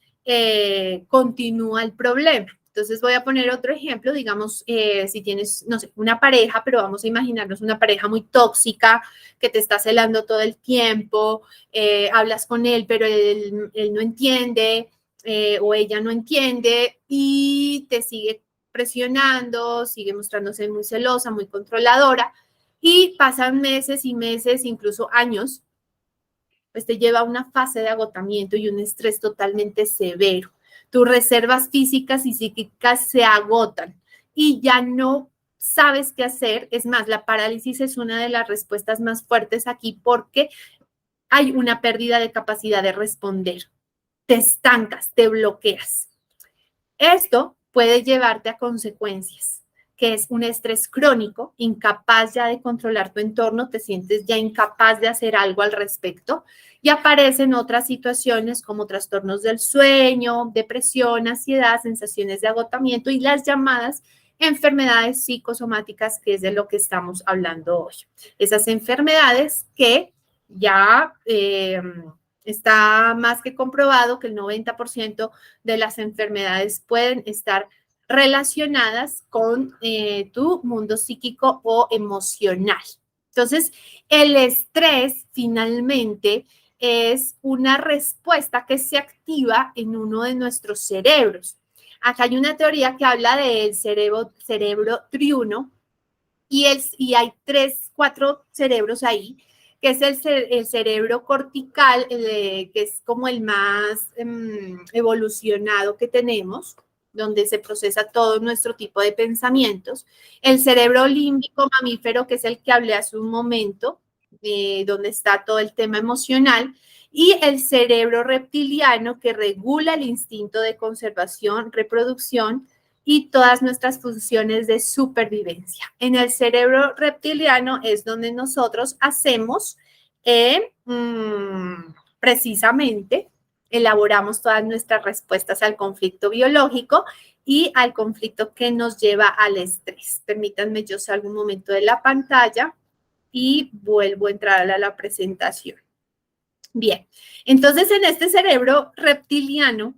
[SPEAKER 1] continúa el problema. Entonces, voy a poner otro ejemplo, digamos, si tienes, no sé, una pareja, pero vamos a imaginarnos una pareja muy tóxica que te está celando todo el tiempo, hablas con él, pero él no entiende o ella no entiende y te sigue presionando, sigue mostrándose muy celosa, muy controladora y pasan meses y meses, incluso años, pues te lleva a una fase de agotamiento y un estrés totalmente severo. Tus reservas físicas y psíquicas se agotan y ya no sabes qué hacer. Es más, la parálisis es una de las respuestas más fuertes aquí porque hay una pérdida de capacidad de responder. Te estancas, te bloqueas. Esto puede llevarte a consecuencias, que es un estrés crónico, incapaz ya de controlar tu entorno, te sientes ya incapaz de hacer algo al respecto y aparecen otras situaciones como trastornos del sueño, depresión, ansiedad, sensaciones de agotamiento y las llamadas enfermedades psicosomáticas, que es de lo que estamos hablando hoy. Esas enfermedades que ya está más que comprobado que el 90% de las enfermedades pueden estar relacionadas con tu mundo psíquico o emocional. Entonces, el estrés finalmente es una respuesta que se activa en uno de nuestros cerebros. Acá hay una teoría que habla del cerebro triuno y hay 4 cerebros ahí, que es el cerebro cortical, que es como el más evolucionado que tenemos, donde se procesa todo nuestro tipo de pensamientos. El cerebro límbico mamífero, que es el que hablé hace un momento, donde está todo el tema emocional. Y el cerebro reptiliano, que regula el instinto de conservación, reproducción y todas nuestras funciones de supervivencia. En el cerebro reptiliano es donde nosotros hacemos precisamente, elaboramos todas nuestras respuestas al conflicto biológico y al conflicto que nos lleva al estrés. Permítanme, yo salgo un momento de la pantalla y vuelvo a entrar a la presentación. Bien, entonces en este cerebro reptiliano,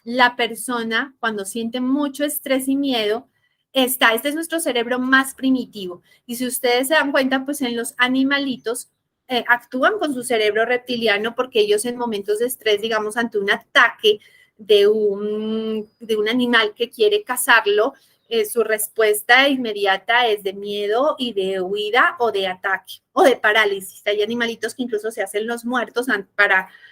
[SPEAKER 1] la persona cuando siente mucho estrés y miedo, este es nuestro cerebro más primitivo. Y si ustedes se dan cuenta, pues en los animalitos actúan con su cerebro reptiliano porque ellos en momentos de estrés, digamos, ante un ataque de un animal que quiere cazarlo, su respuesta inmediata es de miedo y de huida o de ataque o de parálisis. Hay animalitos que incluso se hacen los muertos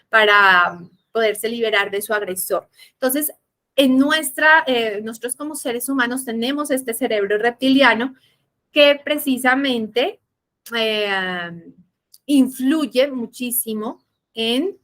[SPEAKER 1] para poderse liberar de su agresor. Entonces, nosotros como seres humanos tenemos este cerebro reptiliano que precisamente influye muchísimo en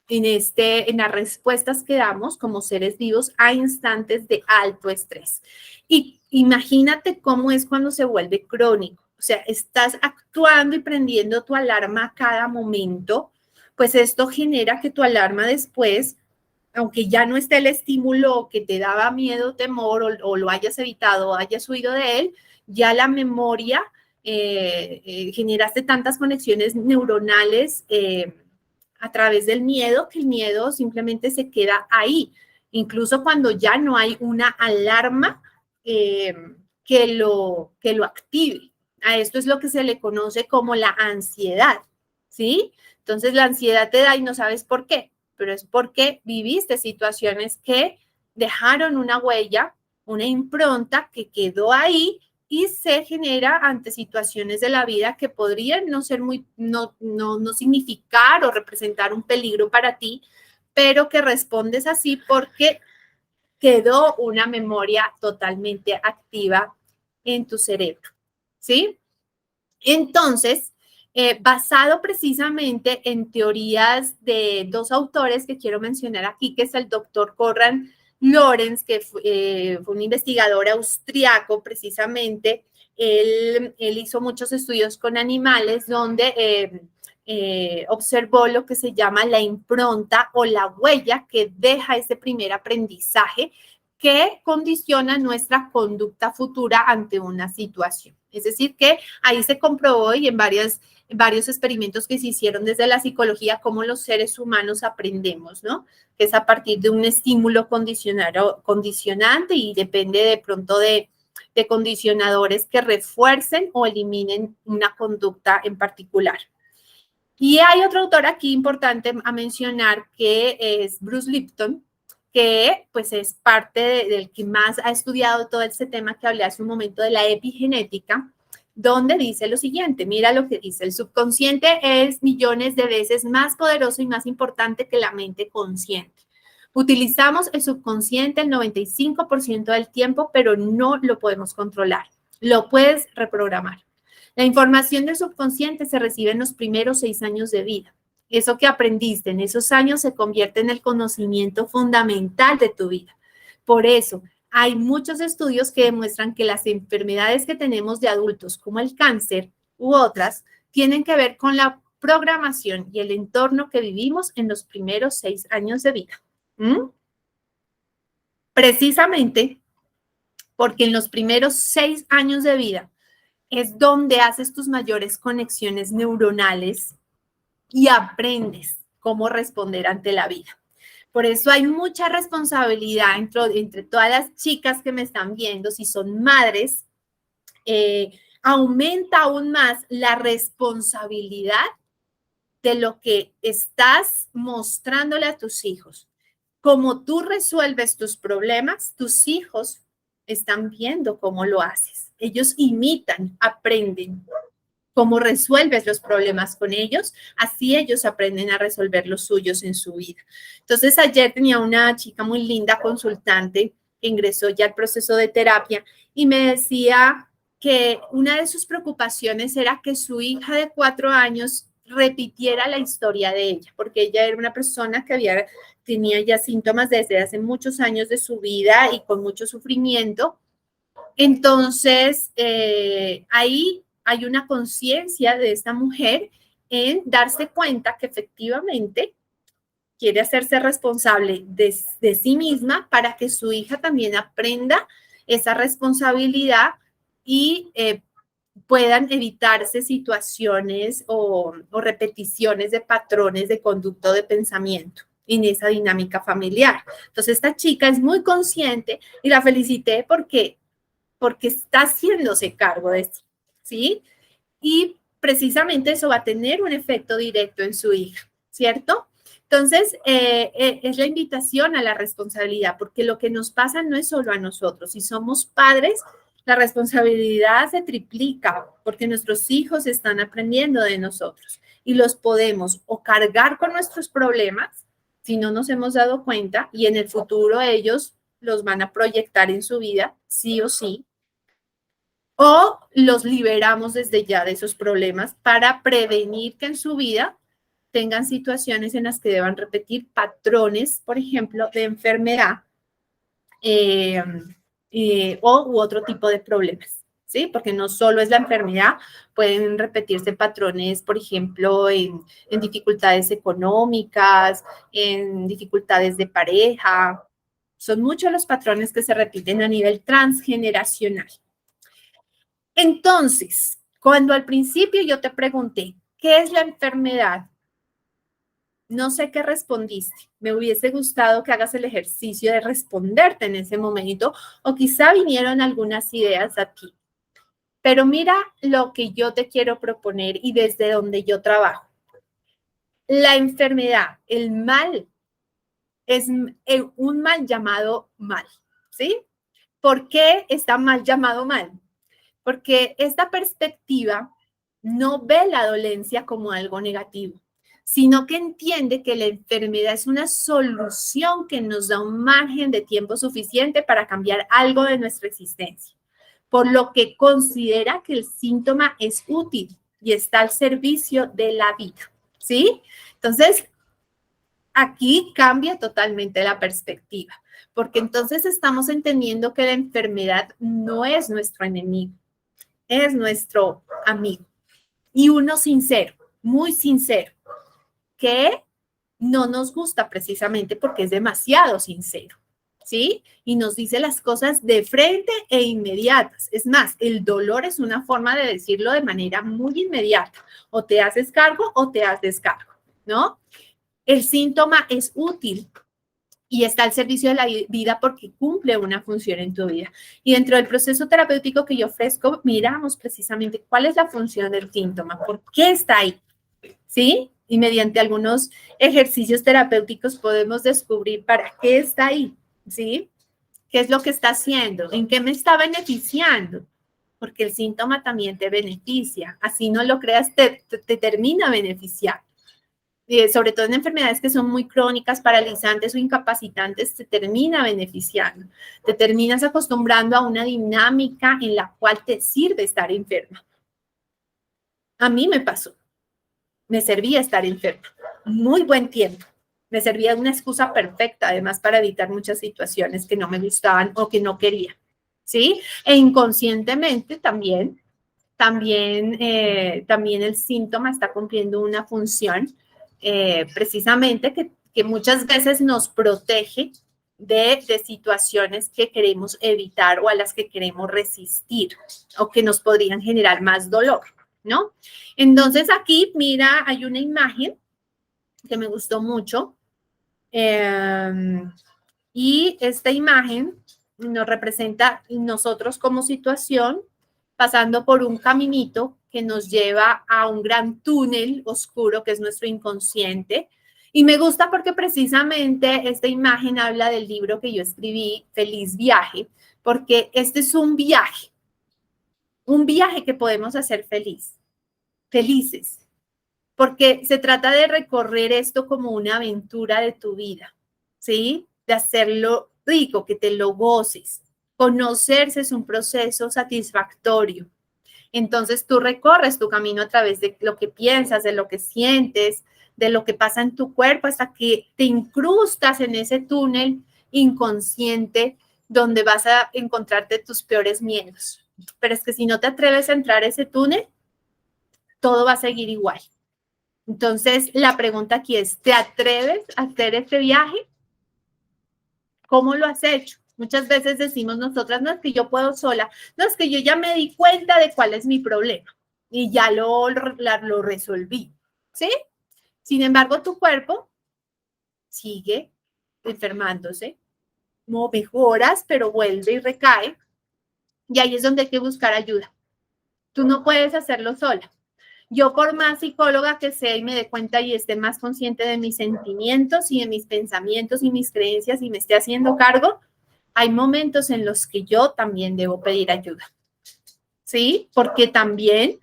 [SPEAKER 1] las respuestas que damos como seres vivos a instantes de alto estrés. Y imagínate cómo es cuando se vuelve crónico. O sea, estás actuando y prendiendo tu alarma a cada momento, pues esto genera que tu alarma después, aunque ya no esté el estímulo que te daba miedo, temor o lo hayas evitado o hayas huido de él, ya la memoria, generaste tantas conexiones neuronales a través del miedo que el miedo simplemente se queda ahí, incluso cuando ya no hay una alarma que lo active. A esto es lo que se le conoce como la ansiedad, ¿sí? Entonces la ansiedad te da y no sabes por qué, pero es porque viviste situaciones que dejaron una huella, una impronta que quedó ahí y se genera ante situaciones de la vida que podrían no ser no significar o representar un peligro para ti, pero que respondes así porque quedó una memoria totalmente activa en tu cerebro, ¿sí? Entonces, basado precisamente en teorías de dos autores que quiero mencionar aquí, que es el doctor Konrad Lorenz, que fue un investigador austriaco precisamente. Él hizo muchos estudios con animales donde observó lo que se llama la impronta o la huella que deja ese primer aprendizaje que condiciona nuestra conducta futura ante una situación. Es decir, que ahí se comprobó y en varios experimentos que se hicieron desde la psicología cómo los seres humanos aprendemos, ¿no? Que es a partir de un estímulo condicionante y depende de pronto de condicionadores que refuercen o eliminen una conducta en particular. Y hay otro autor aquí importante a mencionar que es Bruce Lipton, que pues es parte del que más ha estudiado todo este tema que hablé hace un momento de la epigenética, donde dice lo siguiente, mira lo que dice, el subconsciente es millones de veces más poderoso y más importante que la mente consciente. Utilizamos el subconsciente el 95% del tiempo, pero no lo podemos controlar. Lo puedes reprogramar. La información del subconsciente se recibe en los primeros 6 años de vida. Eso que aprendiste en esos años se convierte en el conocimiento fundamental de tu vida. Por eso, hay muchos estudios que demuestran que las enfermedades que tenemos de adultos, como el cáncer u otras, tienen que ver con la programación y el entorno que vivimos en los primeros 6 años de vida. Precisamente porque en los primeros 6 años de vida es donde haces tus mayores conexiones neuronales y aprendes cómo responder ante la vida. Por eso hay mucha responsabilidad entre todas las chicas que me están viendo, si son madres, aumenta aún más la responsabilidad de lo que estás mostrándole a tus hijos. Como tú resuelves tus problemas, tus hijos están viendo cómo lo haces. Ellos imitan, aprenden cómo resuelves los problemas con ellos, así ellos aprenden a resolver los suyos en su vida. Entonces, ayer tenía una chica muy linda, consultante, que ingresó ya al proceso de terapia y me decía que una de sus preocupaciones era que su hija de 4 años repitiera la historia de ella, porque ella era una persona que tenía ya síntomas desde hace muchos años de su vida y con mucho sufrimiento. Entonces, ahí hay una conciencia de esta mujer en darse cuenta que efectivamente quiere hacerse responsable de sí misma para que su hija también aprenda esa responsabilidad y puedan evitarse situaciones o repeticiones de patrones de conducta o de pensamiento en esa dinámica familiar. Entonces, esta chica es muy consciente y la felicité porque está haciéndose cargo de esto, ¿sí? Y precisamente eso va a tener un efecto directo en su hija, ¿cierto? Entonces, es la invitación a la responsabilidad, porque lo que nos pasa no es solo a nosotros. Si somos padres, la responsabilidad se triplica porque nuestros hijos están aprendiendo de nosotros y los podemos o cargar con nuestros problemas si no nos hemos dado cuenta y en el futuro ellos los van a proyectar en su vida, sí o sí, o los liberamos desde ya de esos problemas para prevenir que en su vida tengan situaciones en las que deban repetir patrones, por ejemplo, de enfermedad u otro tipo de problemas, ¿sí? Porque no solo es la enfermedad, pueden repetirse patrones, por ejemplo, en dificultades económicas, en dificultades de pareja. Son muchos los patrones que se repiten a nivel transgeneracional. Entonces, cuando al principio yo te pregunté, ¿qué es la enfermedad? No sé qué respondiste. Me hubiese gustado que hagas el ejercicio de responderte en ese momento o quizá vinieron algunas ideas a ti. Pero mira lo que yo te quiero proponer y desde donde yo trabajo. La enfermedad, el mal, es un mal llamado mal, ¿sí? ¿Por qué está mal llamado mal? Porque esta perspectiva no ve la dolencia como algo negativo, sino que entiende que la enfermedad es una solución que nos da un margen de tiempo suficiente para cambiar algo de nuestra existencia. por lo que considera que el síntoma es útil y está al servicio de la vida, ¿sí? Entonces, aquí cambia totalmente la perspectiva, porque entonces estamos entendiendo que la enfermedad no es nuestro enemigo, es nuestro amigo. Y uno sincero, muy sincero, que no nos gusta precisamente porque es demasiado sincero, ¿sí? Y nos dice las cosas de frente e inmediatas. Es más, el dolor es una forma de decirlo de manera muy inmediata. O te haces cargo o te haces cargo, ¿no? El síntoma es útil y está al servicio de la vida porque cumple una función en tu vida. Y dentro del proceso terapéutico que yo ofrezco, miramos precisamente cuál es la función del síntoma, por qué está ahí, ¿sí? Y mediante algunos ejercicios terapéuticos podemos descubrir para qué está ahí, ¿sí? ¿Qué es lo que está haciendo? ¿En qué me está beneficiando? Porque el síntoma también te beneficia. Así no lo creas, te termina beneficiando. Sobre todo en enfermedades que son muy crónicas, paralizantes o incapacitantes, te termina beneficiando. Te terminas acostumbrando a una dinámica en la cual te sirve estar enferma. A mí me pasó. Me servía estar enferma. Muy buen tiempo. Me servía una excusa perfecta, además, para evitar muchas situaciones que no me gustaban o que no quería. ¿Sí? E inconscientemente también el síntoma está cumpliendo una función precisamente que muchas veces nos protege de situaciones que queremos evitar o a las que queremos resistir o que nos podrían generar más dolor, ¿no? Entonces aquí, mira, hay una imagen que me gustó mucho y esta imagen nos representa nosotros como situación pasando por un caminito que nos lleva a un gran túnel oscuro que es nuestro inconsciente. Y me gusta porque precisamente esta imagen habla del libro que yo escribí, Feliz Viaje, porque este es un viaje que podemos hacer felices, porque se trata de recorrer esto como una aventura de tu vida, ¿sí? De hacerlo rico, que te lo goces. Conocerse es un proceso satisfactorio. Entonces tú recorres tu camino a través de lo que piensas, de lo que sientes, de lo que pasa en tu cuerpo, hasta que te incrustas en ese túnel inconsciente donde vas a encontrarte tus peores miedos. Pero es que si no te atreves a entrar a ese túnel, todo va a seguir igual. Entonces, la pregunta aquí es, ¿te atreves a hacer este viaje? ¿Cómo lo has hecho? Muchas veces decimos nosotras, no es que yo puedo sola, no es que yo ya me di cuenta de cuál es mi problema y ya lo resolví, ¿sí? Sin embargo, tu cuerpo sigue enfermándose, no mejoras, pero vuelve y recae, y ahí es donde hay que buscar ayuda. Tú no puedes hacerlo sola. Yo, por más psicóloga que sea y me dé cuenta y esté más consciente de mis sentimientos y de mis pensamientos y mis creencias y me esté haciendo cargo, hay momentos en los que yo también debo pedir ayuda, ¿sí? Porque también,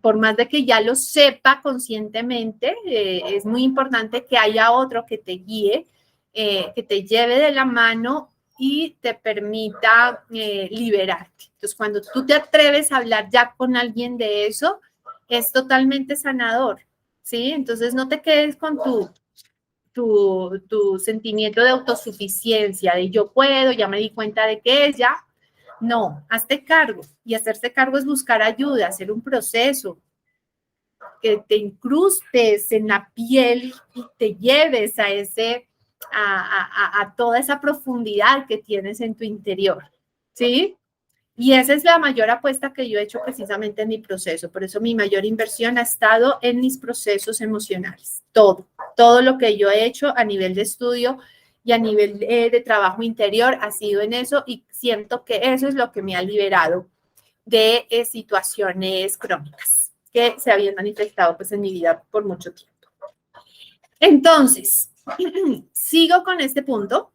[SPEAKER 1] por más de que ya lo sepa conscientemente, es muy importante que haya otro que te guíe, que te lleve de la mano y te permita liberarte. Entonces, cuando tú te atreves a hablar ya con alguien de eso, es totalmente sanador, ¿sí? Entonces, no te quedes con tu sentimiento de autosuficiencia, de yo puedo, ya me di cuenta de que es ya. No, hazte cargo. Y hacerse cargo es buscar ayuda, hacer un proceso, que te incrustes en la piel y te lleves a toda esa profundidad que tienes en tu interior, ¿sí? Y esa es la mayor apuesta que yo he hecho precisamente en mi proceso. Por eso mi mayor inversión ha estado en mis procesos emocionales. Todo lo que yo he hecho a nivel de estudio y a nivel de trabajo interior ha sido en eso y siento que eso es lo que me ha liberado de situaciones crónicas que se habían manifestado pues en mi vida por mucho tiempo. Entonces, sigo con este punto.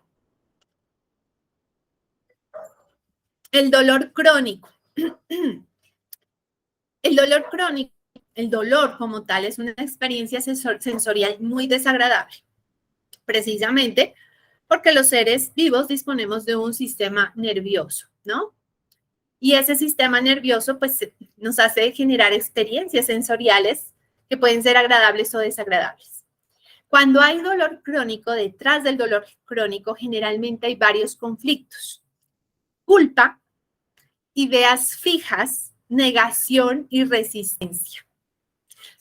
[SPEAKER 1] El dolor crónico. El dolor crónico, el dolor como tal, es una experiencia sensorial muy desagradable, precisamente porque los seres vivos disponemos de un sistema nervioso, ¿no? Y ese sistema nervioso pues nos hace generar experiencias sensoriales que pueden ser agradables o desagradables. Cuando hay dolor crónico, detrás del dolor crónico generalmente hay varios conflictos. Culpa, ideas fijas, negación y resistencia,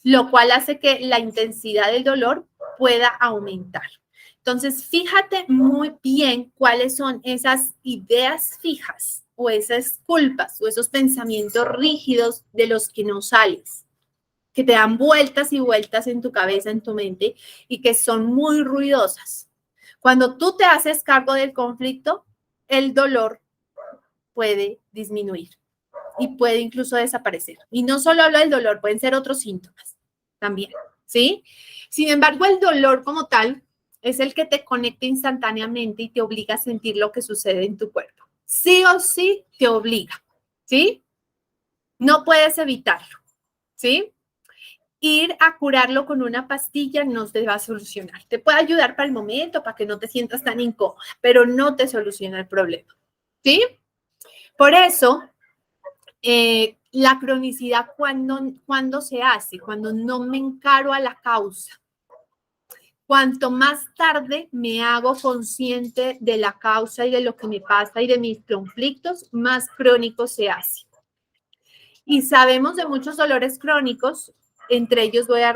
[SPEAKER 1] lo cual hace que la intensidad del dolor pueda aumentar. Entonces, fíjate muy bien cuáles son esas ideas fijas o esas culpas o esos pensamientos rígidos de los que no sales, que te dan vueltas y vueltas en tu cabeza, en tu mente y que son muy ruidosas. Cuando tú te haces cargo del conflicto, el dolor puede disminuir y puede incluso desaparecer. Y no solo hablo del dolor, pueden ser otros síntomas también, ¿sí? Sin embargo, el dolor como tal es el que te conecta instantáneamente y te obliga a sentir lo que sucede en tu cuerpo. Sí o sí te obliga, ¿sí? No puedes evitarlo, ¿sí? Ir a curarlo con una pastilla no te va a solucionar. Te puede ayudar para el momento, para que no te sientas tan incómoda, pero no te soluciona el problema, ¿sí? Por eso, la cronicidad, cuando se hace, cuando no me encaro a la causa. Cuanto más tarde me hago consciente de la causa y de lo que me pasa y de mis conflictos, más crónico se hace. Y sabemos de muchos dolores crónicos, entre ellos voy a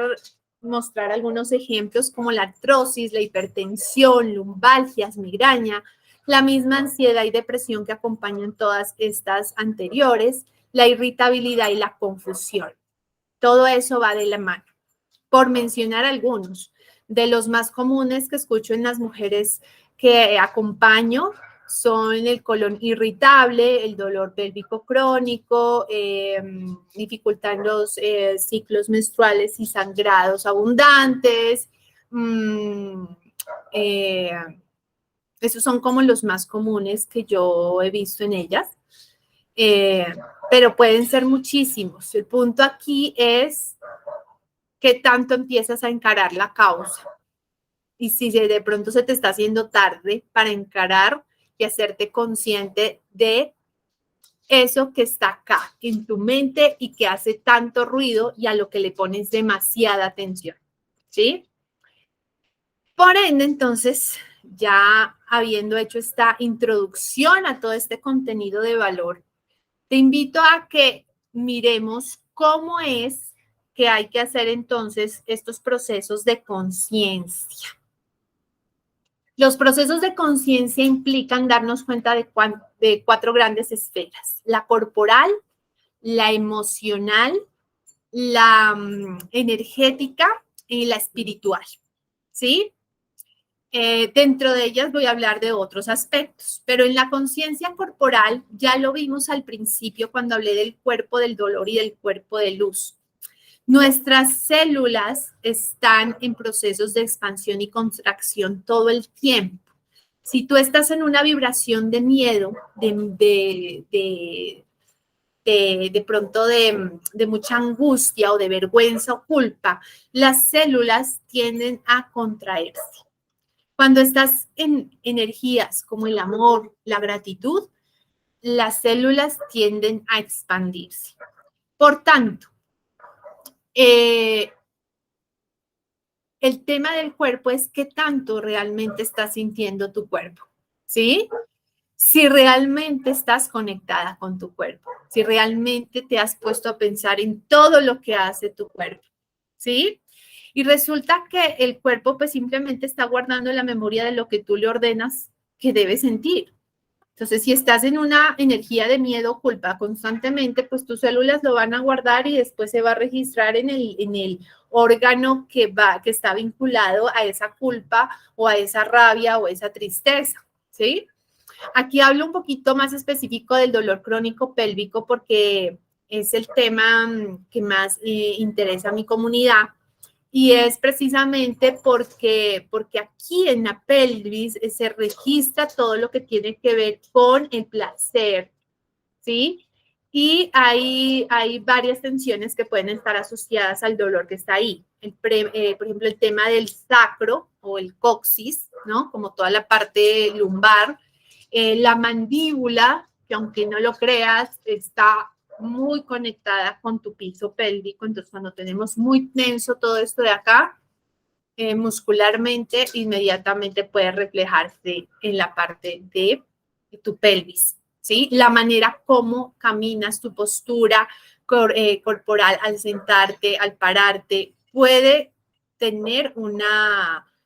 [SPEAKER 1] mostrar algunos ejemplos como la artrosis, la hipertensión, lumbalgias, migraña, la misma ansiedad y depresión que acompañan todas estas anteriores, la irritabilidad y la confusión. Todo eso va de la mano. Por mencionar algunos, de los más comunes que escucho en las mujeres que acompaño son el colon irritable, el dolor pélvico crónico, dificultad en los ciclos menstruales y sangrados abundantes. Esos son como los más comunes que yo he visto en ellas. Pero pueden ser muchísimos. El punto aquí es qué tanto empiezas a encarar la causa. Y si de pronto se te está haciendo tarde para encarar y hacerte consciente de eso que está acá en tu mente y que hace tanto ruido y a lo que le pones demasiada atención, ¿sí? Por ende, entonces, ya habiendo hecho esta introducción a todo este contenido de valor, te invito a que miremos cómo es que hay que hacer entonces estos procesos de conciencia. Los procesos de conciencia implican darnos cuenta de 4 grandes esferas: la corporal, la emocional, la energética y la espiritual, ¿sí? Dentro de ellas voy a hablar de otros aspectos, pero en la conciencia corporal ya lo vimos al principio cuando hablé del cuerpo del dolor y del cuerpo de luz. Nuestras células están en procesos de expansión y contracción todo el tiempo. Si tú estás en una vibración de miedo, de pronto de mucha angustia o de vergüenza o culpa, las células tienden a contraerse. Cuando estás en energías como el amor, la gratitud, las células tienden a expandirse. Por tanto, el tema del cuerpo es qué tanto realmente estás sintiendo tu cuerpo, ¿sí? Si realmente estás conectada con tu cuerpo, si realmente te has puesto a pensar en todo lo que hace tu cuerpo, ¿sí? Y resulta que el cuerpo pues simplemente está guardando la memoria de lo que tú le ordenas que debe sentir. Entonces, si estás en una energía de miedo o culpa constantemente, pues tus células lo van a guardar y después se va a registrar en el órgano que está vinculado a esa culpa o a esa rabia o esa tristeza, ¿sí? Aquí hablo un poquito más específico del dolor crónico pélvico porque es el tema que más interesa a mi comunidad. Y es precisamente porque aquí en la pelvis se registra todo lo que tiene que ver con el placer, ¿sí? Y hay varias tensiones que pueden estar asociadas al dolor que está ahí. Por ejemplo, el tema del sacro o el coxis, ¿no? Como toda la parte lumbar, la mandíbula, que aunque no lo creas, está muy conectada con tu piso pélvico. Entonces, cuando tenemos muy tenso todo esto de acá, muscularmente, inmediatamente puede reflejarse en la parte de tu pelvis, ¿sí? La manera como caminas, tu postura corporal al sentarte, al pararte, puede tener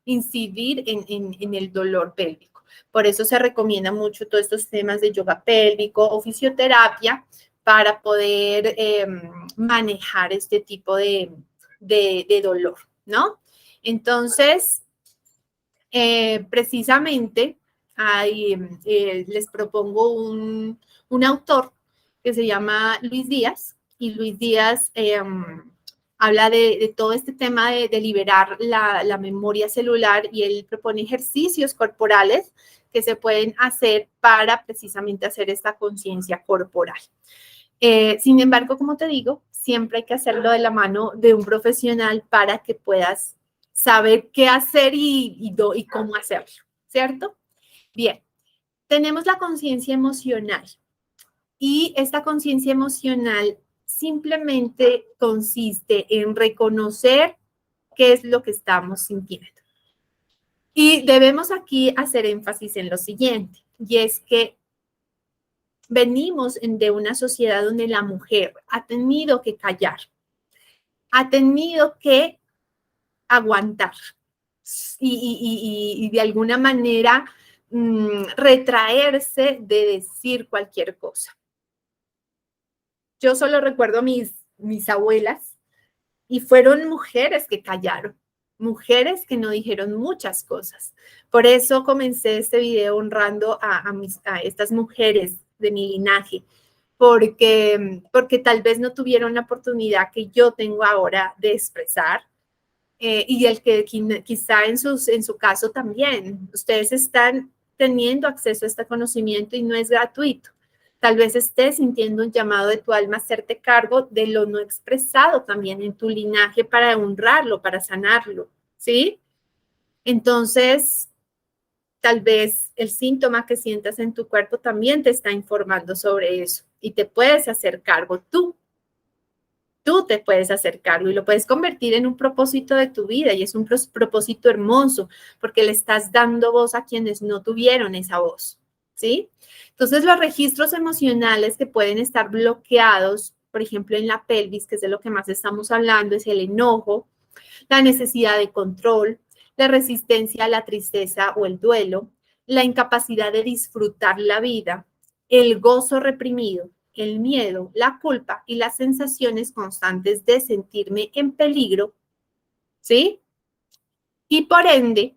[SPEAKER 1] incidir en el dolor pélvico. Por eso se recomienda mucho todos estos temas de yoga pélvico o fisioterapia para poder manejar este tipo de dolor, ¿no? Entonces, precisamente, les propongo un autor que se llama Luis Díaz, y Luis Díaz habla de todo este tema de liberar la memoria celular, y él propone ejercicios corporales que se pueden hacer para precisamente hacer esta conciencia corporal. Sin embargo, como te digo, siempre hay que hacerlo de la mano de un profesional para que puedas saber qué hacer y cómo hacerlo, ¿cierto? Bien, tenemos la conciencia emocional, y esta conciencia emocional simplemente consiste en reconocer qué es lo que estamos sintiendo. Y debemos aquí hacer énfasis en lo siguiente, y es que venimos de una sociedad donde la mujer ha tenido que callar, ha tenido que aguantar y de alguna manera retraerse de decir cualquier cosa. Yo solo recuerdo a mis abuelas, y fueron mujeres que callaron, mujeres que no dijeron muchas cosas. Por eso comencé este video honrando a estas mujeres de mi linaje, porque tal vez no tuvieron la oportunidad que yo tengo ahora de expresar, y el que quizá en su caso también. Ustedes están teniendo acceso a este conocimiento y no es gratuito. Tal vez estés sintiendo un llamado de tu alma a hacerte cargo de lo no expresado también en tu linaje para honrarlo, para sanarlo, ¿sí? Entonces, tal vez el síntoma que sientas en tu cuerpo también te está informando sobre eso, y te puedes hacer cargo tú. Tú te puedes hacer cargo y lo puedes convertir en un propósito de tu vida, y es un propósito hermoso porque le estás dando voz a quienes no tuvieron esa voz, ¿sí? Entonces, los registros emocionales que pueden estar bloqueados, por ejemplo, en la pelvis, que es de lo que más estamos hablando, es el enojo, la necesidad de control, la resistencia a la tristeza o el duelo, la incapacidad de disfrutar la vida, el gozo reprimido, el miedo, la culpa y las sensaciones constantes de sentirme en peligro, ¿sí? Y por ende,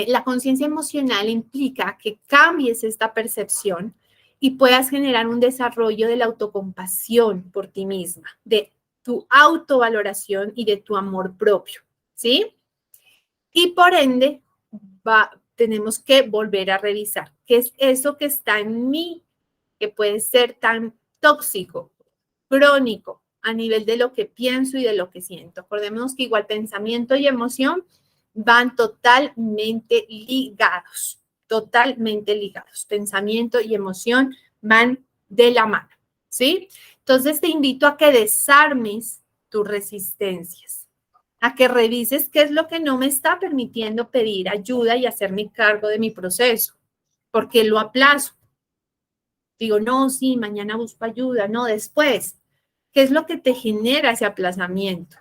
[SPEAKER 1] la conciencia emocional implica que cambies esta percepción y puedas generar un desarrollo de la autocompasión por ti misma, de tu autovaloración y de tu amor propio, ¿sí? Y por ende, tenemos que volver a revisar qué es eso que está en mí, que puede ser tan tóxico, crónico, a nivel de lo que pienso y de lo que siento. Acordémonos que igual pensamiento y emoción van totalmente ligados, totalmente ligados. Pensamiento y emoción van de la mano, ¿sí? Entonces te invito a que desarmes tus resistencias, a que revises qué es lo que no me está permitiendo pedir ayuda y hacerme cargo de mi proceso, porque lo aplazo. Digo, no, sí, mañana busco ayuda, no, después. ¿Qué es lo que te genera ese aplazamiento?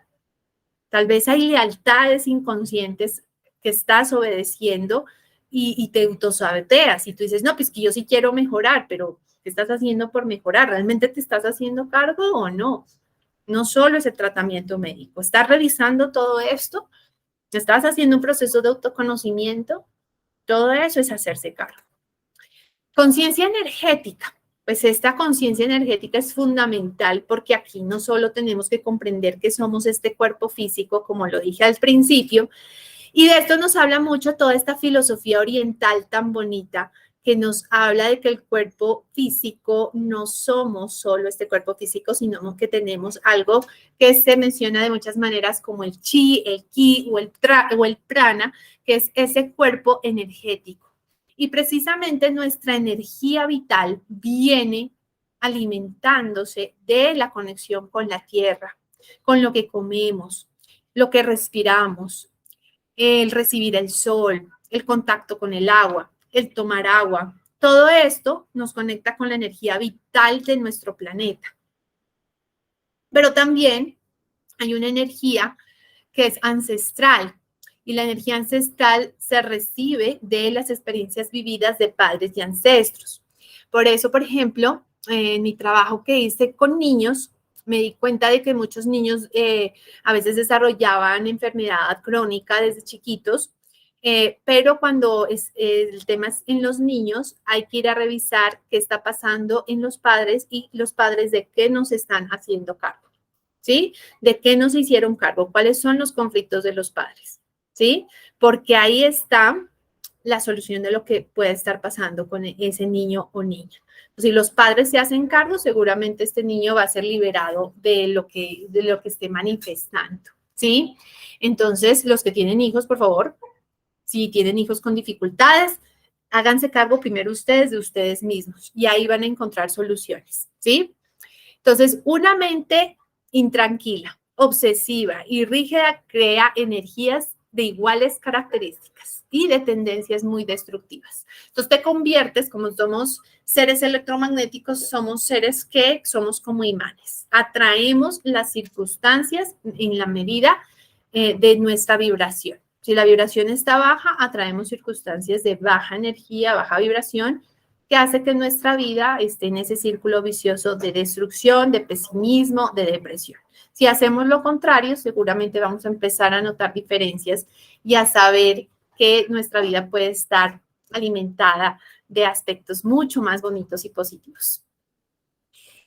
[SPEAKER 1] Tal vez hay lealtades inconscientes que estás obedeciendo y te autosaboteas. Y tú dices, no, pues que yo sí quiero mejorar, pero ¿qué estás haciendo por mejorar? ¿Realmente te estás haciendo cargo o no? No solo es el tratamiento médico. ¿Estás revisando todo esto? ¿Estás haciendo un proceso de autoconocimiento? Todo eso es hacerse cargo. Conciencia energética. Pues esta conciencia energética es fundamental porque aquí no solo tenemos que comprender que somos este cuerpo físico, como lo dije al principio, y de esto nos habla mucho toda esta filosofía oriental tan bonita que nos habla de que el cuerpo físico no somos solo este cuerpo físico, sino que tenemos algo que se menciona de muchas maneras como el chi, el ki o el prana, que es ese cuerpo energético. Y precisamente nuestra energía vital viene alimentándose de la conexión con la tierra, con lo que comemos, lo que respiramos, el recibir el sol, el contacto con el agua, el tomar agua. Todo esto nos conecta con la energía vital de nuestro planeta. Pero también hay una energía que es ancestral, y la energía ancestral se recibe de las experiencias vividas de padres y ancestros. Por eso, por ejemplo, en mi trabajo que hice con niños, me di cuenta de que muchos niños a veces desarrollaban enfermedad crónica desde chiquitos, pero cuando el tema es en los niños, hay que ir a revisar qué está pasando en los padres y los padres de qué nos están haciendo cargo. ¿Sí? ¿De qué nos hicieron cargo? ¿Cuáles son los conflictos de los padres? ¿Sí? Porque ahí está la solución de lo que puede estar pasando con ese niño o niña. Si los padres se hacen cargo, seguramente este niño va a ser liberado de lo que esté manifestando. ¿Sí? Entonces, los que tienen hijos, por favor, si tienen hijos con dificultades, háganse cargo primero ustedes de ustedes mismos y ahí van a encontrar soluciones. ¿Sí? Entonces, una mente intranquila, obsesiva y rígida crea energías de iguales características y de tendencias muy destructivas. Entonces te conviertes, como somos seres electromagnéticos, somos seres que somos como imanes. Atraemos las circunstancias en la medida de nuestra vibración. Si la vibración está baja, atraemos circunstancias de baja energía, baja vibración, que hace que nuestra vida esté en ese círculo vicioso de destrucción, de pesimismo, de depresión. Si hacemos lo contrario, seguramente vamos a empezar a notar diferencias y a saber que nuestra vida puede estar alimentada de aspectos mucho más bonitos y positivos.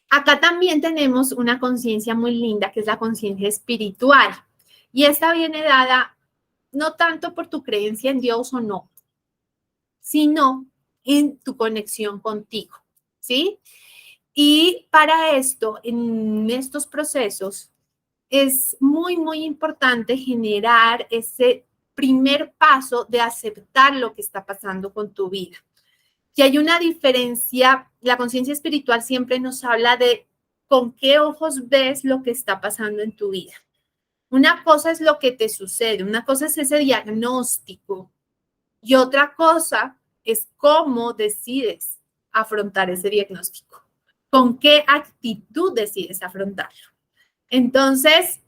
[SPEAKER 1] Acá también tenemos una conciencia muy linda, que es la conciencia espiritual. Y esta viene dada no tanto por tu creencia en Dios o no, sino en tu conexión contigo, ¿sí? Y para esto, en estos procesos, es muy, muy importante generar ese primer paso de aceptar lo que está pasando con tu vida. Que hay una diferencia, la conciencia espiritual siempre nos habla de con qué ojos ves lo que está pasando en tu vida. Una cosa es lo que te sucede, una cosa es ese diagnóstico y otra cosa es cómo decides afrontar ese diagnóstico, con qué actitud decides afrontarlo. Entonces,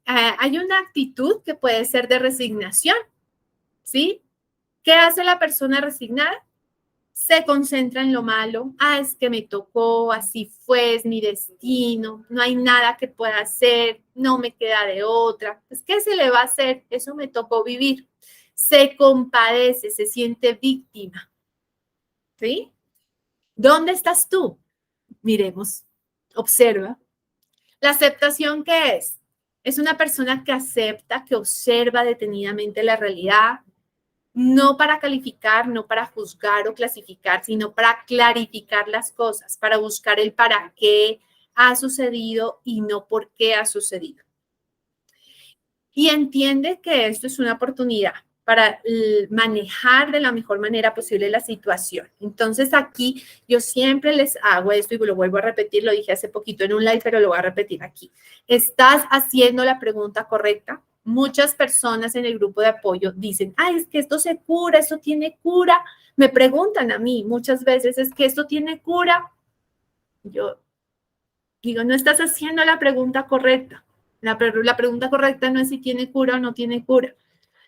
[SPEAKER 1] hay una actitud que puede ser de resignación, ¿sí? ¿Qué hace la persona resignada? Se concentra en lo malo. Es que me tocó, así fue, es mi destino, no hay nada que pueda hacer, no me queda de otra. Pues, ¿qué se le va a hacer? Eso me tocó vivir. Se compadece, se siente víctima, ¿sí? ¿Dónde estás tú? Miremos, observa. ¿La aceptación qué es? Es una persona que acepta, que observa detenidamente la realidad, no para calificar, no para juzgar o clasificar, sino para clarificar las cosas, para buscar el para qué ha sucedido y no por qué ha sucedido. Y entiende que esto es una oportunidad para manejar de la mejor manera posible la situación. Entonces aquí yo siempre les hago esto y lo vuelvo a repetir, lo dije hace poquito en un live, pero lo voy a repetir aquí. ¿Estás haciendo la pregunta correcta? Muchas personas en el grupo de apoyo dicen, es que esto se cura, esto tiene cura. Me preguntan a mí muchas veces, ¿es que esto tiene cura? Yo digo, no estás haciendo la pregunta correcta. La pregunta correcta no es si tiene cura o no tiene cura.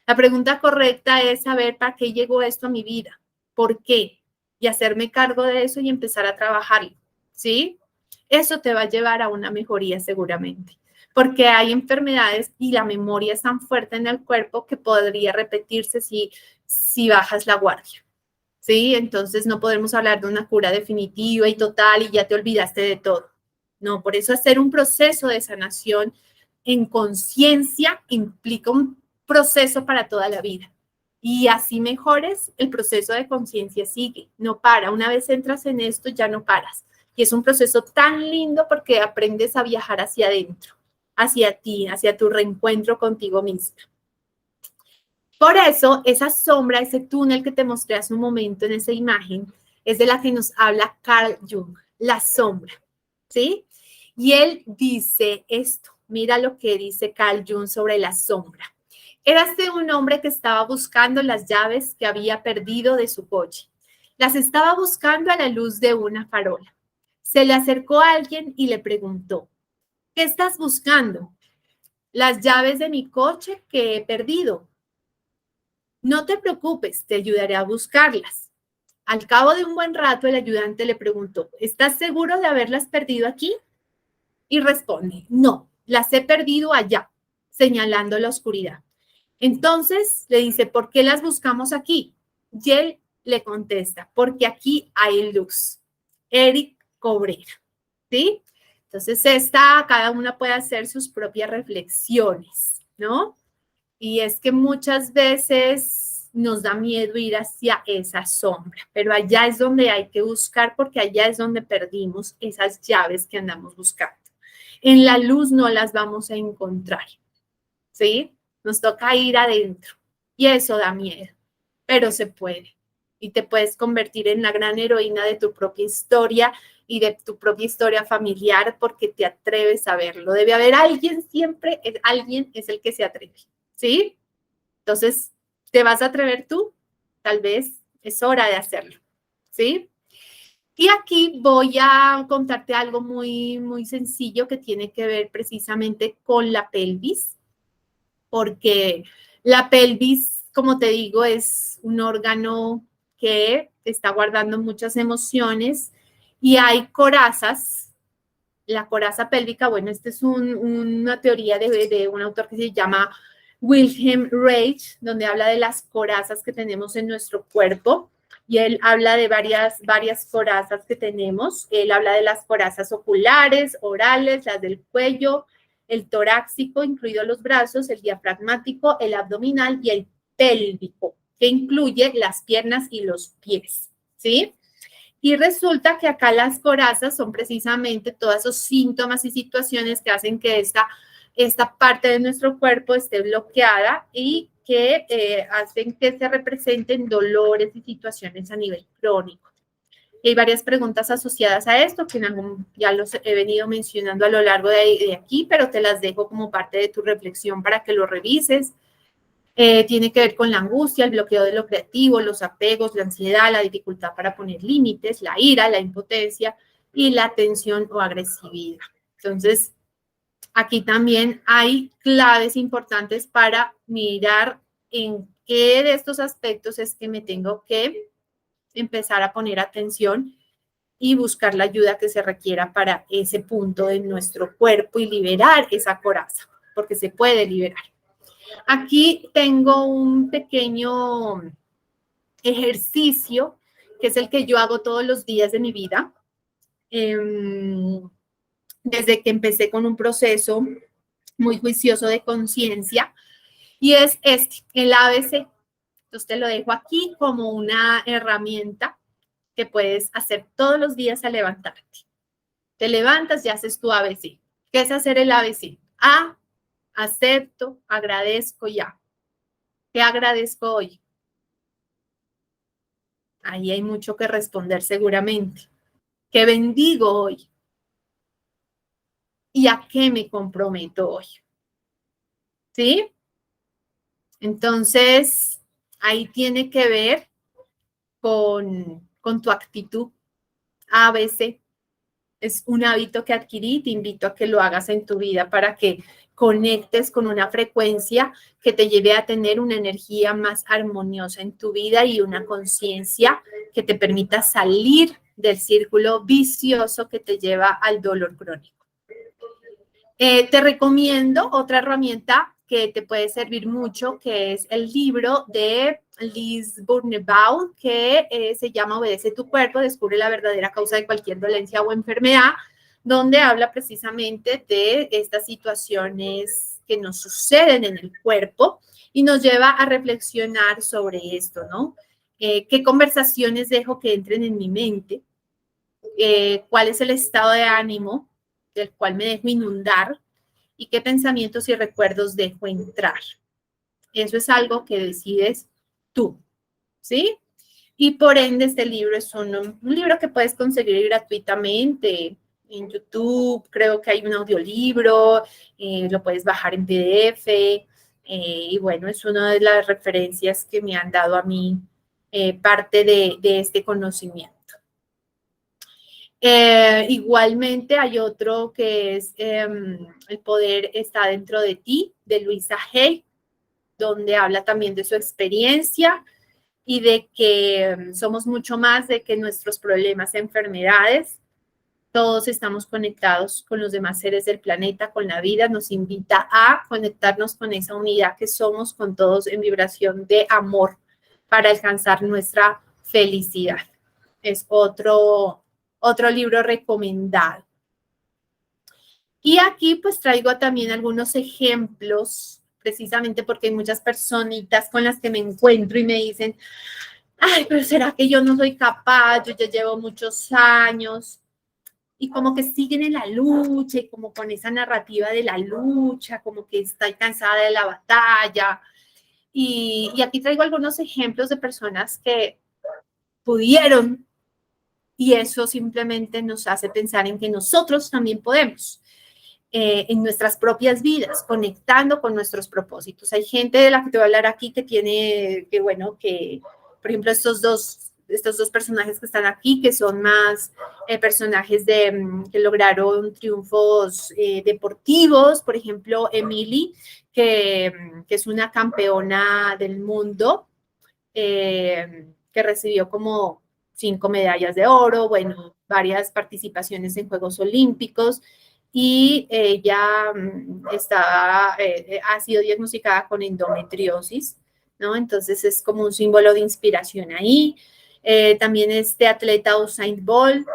[SPEAKER 1] La pregunta correcta es saber para qué llegó esto a mi vida, por qué, y hacerme cargo de eso y empezar a trabajarlo, ¿sí? Eso te va a llevar a una mejoría seguramente, porque hay enfermedades y la memoria es tan fuerte en el cuerpo que podría repetirse si bajas la guardia, ¿sí? Entonces no podemos hablar de una cura definitiva y total y ya te olvidaste de todo. No, por eso hacer un proceso de sanación en conciencia implica un proceso para toda la vida. Y así mejores, el proceso de conciencia sigue, no para. Una vez entras en esto, ya no paras. Y es un proceso tan lindo porque aprendes a viajar hacia adentro, hacia ti, hacia tu reencuentro contigo misma. Por eso, esa sombra, ese túnel que te mostré hace un momento en esa imagen, es de la que nos habla Carl Jung, la sombra, ¿sí? Y él dice esto, mira lo que dice Carl Jung sobre la sombra. Érase un hombre que estaba buscando las llaves que había perdido de su coche. Las estaba buscando a la luz de una farola. Se le acercó a alguien y le preguntó, ¿qué estás buscando? Las llaves de mi coche que he perdido. No te preocupes, te ayudaré a buscarlas. Al cabo de un buen rato, el ayudante le preguntó, ¿estás seguro de haberlas perdido aquí? Y responde, no, las he perdido allá, señalando la oscuridad. Entonces le dice, ¿por qué las buscamos aquí? Y él le contesta, porque aquí hay luz. Eric Cobrera, ¿sí? Entonces cada una puede hacer sus propias reflexiones, ¿no? Y es que muchas veces nos da miedo ir hacia esa sombra, pero allá es donde hay que buscar porque allá es donde perdimos esas llaves que andamos buscando. En la luz no las vamos a encontrar, ¿sí? Nos toca ir adentro y eso da miedo, pero se puede. Y te puedes convertir en la gran heroína de tu propia historia y de tu propia historia familiar porque te atreves a verlo. Debe haber alguien siempre, alguien es el que se atreve, ¿sí? Entonces, ¿te vas a atrever tú? Tal vez es hora de hacerlo, ¿sí? Y aquí voy a contarte algo muy sencillo que tiene que ver precisamente con la pelvis, porque la pelvis, como te digo, es un órgano que está guardando muchas emociones y hay corazas. La coraza pélvica, bueno, esta es una teoría de un autor que se llama Wilhelm Reich, donde habla de las corazas que tenemos en nuestro cuerpo. Y él habla de varias corazas que tenemos. Él habla de las corazas oculares, orales, las del cuello, el torácico, incluidos los brazos, el diafragmático, el abdominal y el pélvico, que incluye las piernas y los pies, ¿sí? Y resulta que acá las corazas son precisamente todos esos síntomas y situaciones que hacen que esta parte de nuestro cuerpo esté bloqueada y que hacen que se representen dolores y situaciones a nivel crónico. Y hay varias preguntas asociadas a esto que ya los he venido mencionando a lo largo de aquí, pero te las dejo como parte de tu reflexión para que lo revises. Tiene que ver con la angustia, el bloqueo de lo creativo, los apegos, la ansiedad, la dificultad para poner límites, la ira, la impotencia y la tensión o agresividad. Entonces, aquí también hay claves importantes para mirar en qué de estos aspectos es que me tengo que empezar a poner atención y buscar la ayuda que se requiera para ese punto de nuestro cuerpo y liberar esa coraza, porque se puede liberar. Aquí tengo un pequeño ejercicio que es el que yo hago todos los días de mi vida. Desde que empecé con un proceso muy juicioso de conciencia y es el ABC. Entonces te lo dejo aquí como una herramienta que puedes hacer todos los días al levantarte. Te levantas y haces tu ABC. ¿Qué es hacer el ABC? A, acepto, agradezco y A. ¿Qué agradezco hoy? Ahí hay mucho que responder seguramente. ¿Qué bendigo hoy? ¿Y a qué me comprometo hoy? ¿Sí? Entonces, ahí tiene que ver con tu actitud. A veces es un hábito que adquirí, te invito a que lo hagas en tu vida para que conectes con una frecuencia que te lleve a tener una energía más armoniosa en tu vida y una conciencia que te permita salir del círculo vicioso que te lleva al dolor crónico. Te recomiendo otra herramienta que te puede servir mucho, que es el libro de Liz Bournebaum, que se llama Obedece tu cuerpo, descubre la verdadera causa de cualquier dolencia o enfermedad, donde habla precisamente de estas situaciones que nos suceden en el cuerpo y nos lleva a reflexionar sobre esto, ¿no? ¿Qué conversaciones dejo que entren en mi mente? ¿Cuál es el estado de ánimo del cual me dejo inundar? ¿Y qué pensamientos y recuerdos dejo entrar? Eso es algo que decides tú, ¿sí? Y por ende, este libro es un libro que puedes conseguir gratuitamente en YouTube. Creo que hay un audiolibro, lo puedes bajar en PDF. Y bueno, es una de las referencias que me han dado a mí parte de este conocimiento. Igualmente hay otro que es El poder está dentro de ti, de Louisa Hay, donde habla también de su experiencia y de que somos mucho más de que nuestros problemas, enfermedades. Todos estamos conectados con los demás seres del planeta, con la vida. Nos invita a conectarnos con esa unidad que somos, con todos en vibración de amor para alcanzar nuestra felicidad. Es otro libro recomendado. Y aquí pues traigo también algunos ejemplos, precisamente porque hay muchas personitas con las que me encuentro y me dicen, ay, pero ¿será que yo no soy capaz? Yo ya llevo muchos años. Y como que siguen en la lucha y como con esa narrativa de la lucha, como que estoy cansada de la batalla. Y aquí traigo algunos ejemplos de personas que pudieron y eso simplemente nos hace pensar en que nosotros también podemos. En nuestras propias vidas, conectando con nuestros propósitos. Hay gente de la que te voy a hablar aquí que tiene, que bueno, que por ejemplo estos dos personajes que están aquí, que son más personajes que lograron triunfos deportivos, por ejemplo, Emily, que es una campeona del mundo, que recibió como 5 medallas de oro, bueno, varias participaciones en Juegos Olímpicos, y ella ha sido diagnosticada con endometriosis, ¿no? Entonces es como un símbolo de inspiración ahí. También este atleta Usain Bolt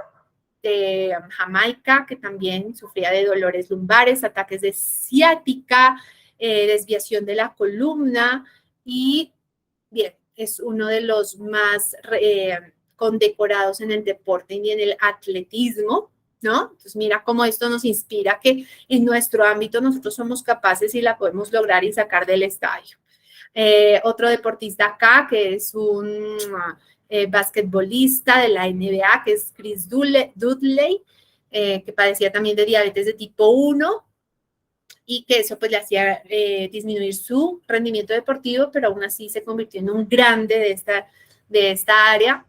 [SPEAKER 1] de Jamaica, que también sufría de dolores lumbares, ataques de ciática, desviación de la columna y, bien, es uno de los más condecorados en el deporte y en el atletismo, ¿no? Entonces, mira cómo esto nos inspira que en nuestro ámbito nosotros somos capaces y la podemos lograr y sacar del estadio. Otro deportista acá que es un basquetbolista de la NBA, que es Chris Dudley, que padecía también de diabetes de tipo 1 y que eso pues le hacía disminuir su rendimiento deportivo, pero aún así se convirtió en un grande de esta área.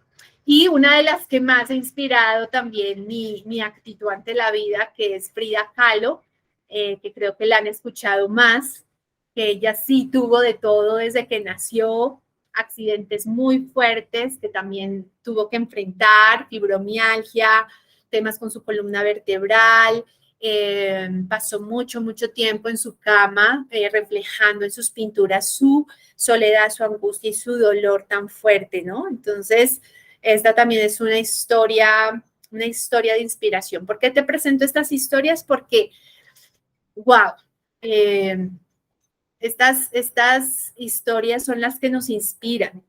[SPEAKER 1] Y una de las que más ha inspirado también mi actitud ante la vida, que es Frida Kahlo, que creo que la han escuchado más, que ella sí tuvo de todo desde que nació, accidentes muy fuertes que también tuvo que enfrentar, fibromialgia, temas con su columna vertebral, pasó mucho tiempo en su cama, reflejando en sus pinturas su soledad, su angustia y su dolor tan fuerte, ¿no? Entonces, esta también es una historia de inspiración. ¿Por qué te presento estas historias? Porque, wow, estas historias son las que nos inspiran.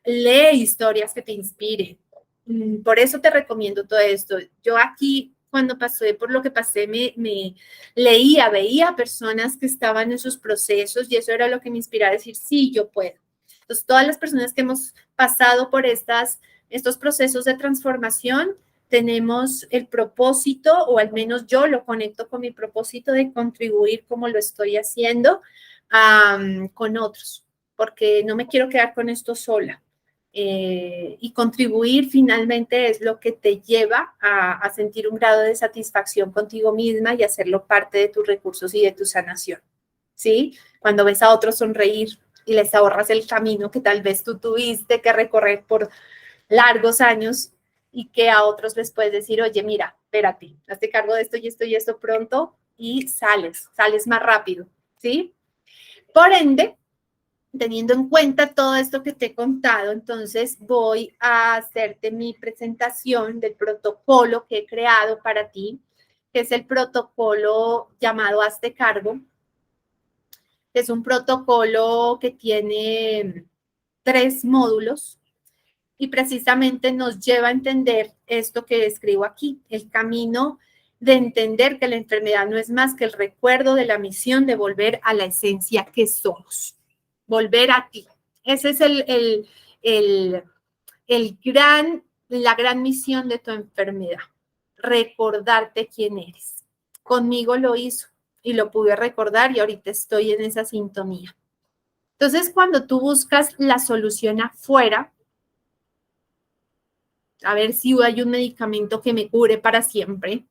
[SPEAKER 1] Lee historias que te inspiren. Por eso te recomiendo todo esto. Yo aquí, cuando pasé por lo que pasé, me leía, veía personas que estaban en sus procesos y eso era lo que me inspiraba a decir, sí, yo puedo. Entonces, todas las personas que hemos pasado por estos procesos de transformación, tenemos el propósito, o al menos yo lo conecto con mi propósito de contribuir como lo estoy haciendo con otros, porque no me quiero quedar con esto sola. Y contribuir finalmente es lo que te lleva a sentir un grado de satisfacción contigo misma y hacerlo parte de tus recursos y de tu sanación, ¿sí? Cuando ves a otros sonreír y les ahorras el camino que tal vez tú tuviste que recorrer por largos años y que a otros les puedes decir, oye, mira, espérate, hazte cargo de esto y esto pronto y sales más rápido, ¿sí? Por ende, teniendo en cuenta todo esto que te he contado, entonces voy a hacerte mi presentación del protocolo que he creado para ti, que es el protocolo llamado Hazte Cargo. Es un protocolo que tiene 3 módulos y precisamente nos lleva a entender esto que escribo aquí, el camino de entender que la enfermedad no es más que el recuerdo de la misión de volver a la esencia que somos, volver a ti. Ese es la gran misión de tu enfermedad, recordarte quién eres. Conmigo lo hizo y lo pude recordar y ahorita estoy en esa sintonía. Entonces, cuando tú buscas la solución afuera, a ver si hay un medicamento que me cure para siempre,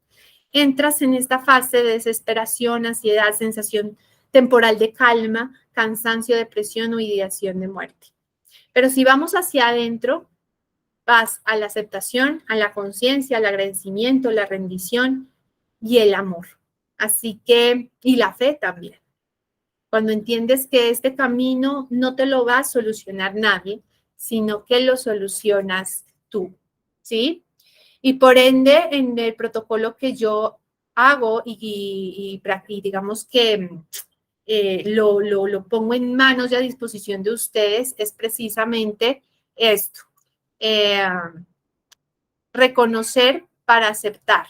[SPEAKER 1] entras en esta fase de desesperación, ansiedad, sensación temporal de calma, cansancio, depresión o ideación de muerte. Pero si vamos hacia adentro, vas a la aceptación, a la conciencia, al agradecimiento, la rendición y el amor. Así que, y la fe también. Cuando entiendes que este camino no te lo va a solucionar nadie, sino que lo solucionas tú, ¿sí? Y por ende, en el protocolo que yo hago y digamos que lo pongo en manos y a disposición de ustedes, es precisamente esto. Reconocer para aceptar.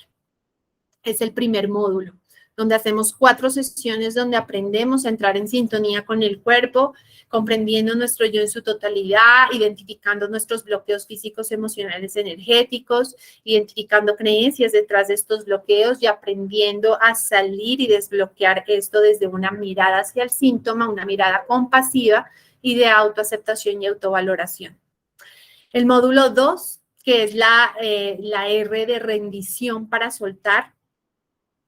[SPEAKER 1] Es el primer módulo, donde hacemos 4 sesiones donde aprendemos a entrar en sintonía con el cuerpo, comprendiendo nuestro yo en su totalidad, identificando nuestros bloqueos físicos, emocionales, energéticos, identificando creencias detrás de estos bloqueos y aprendiendo a salir y desbloquear esto desde una mirada hacia el síntoma, una mirada compasiva y de autoaceptación y autovaloración. El módulo 2, que es la R de rendición para soltar,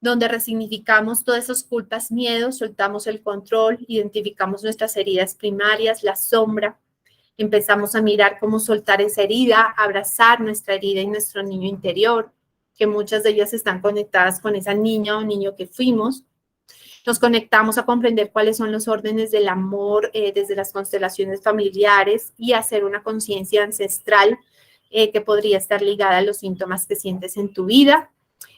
[SPEAKER 1] donde resignificamos todas esas culpas, miedos, soltamos el control, identificamos nuestras heridas primarias, la sombra, empezamos a mirar cómo soltar esa herida, abrazar nuestra herida y nuestro niño interior, que muchas de ellas están conectadas con esa niña o niño que fuimos. Nos conectamos a comprender cuáles son los órdenes del amor desde las constelaciones familiares y hacer una conciencia ancestral que podría estar ligada a los síntomas que sientes en tu vida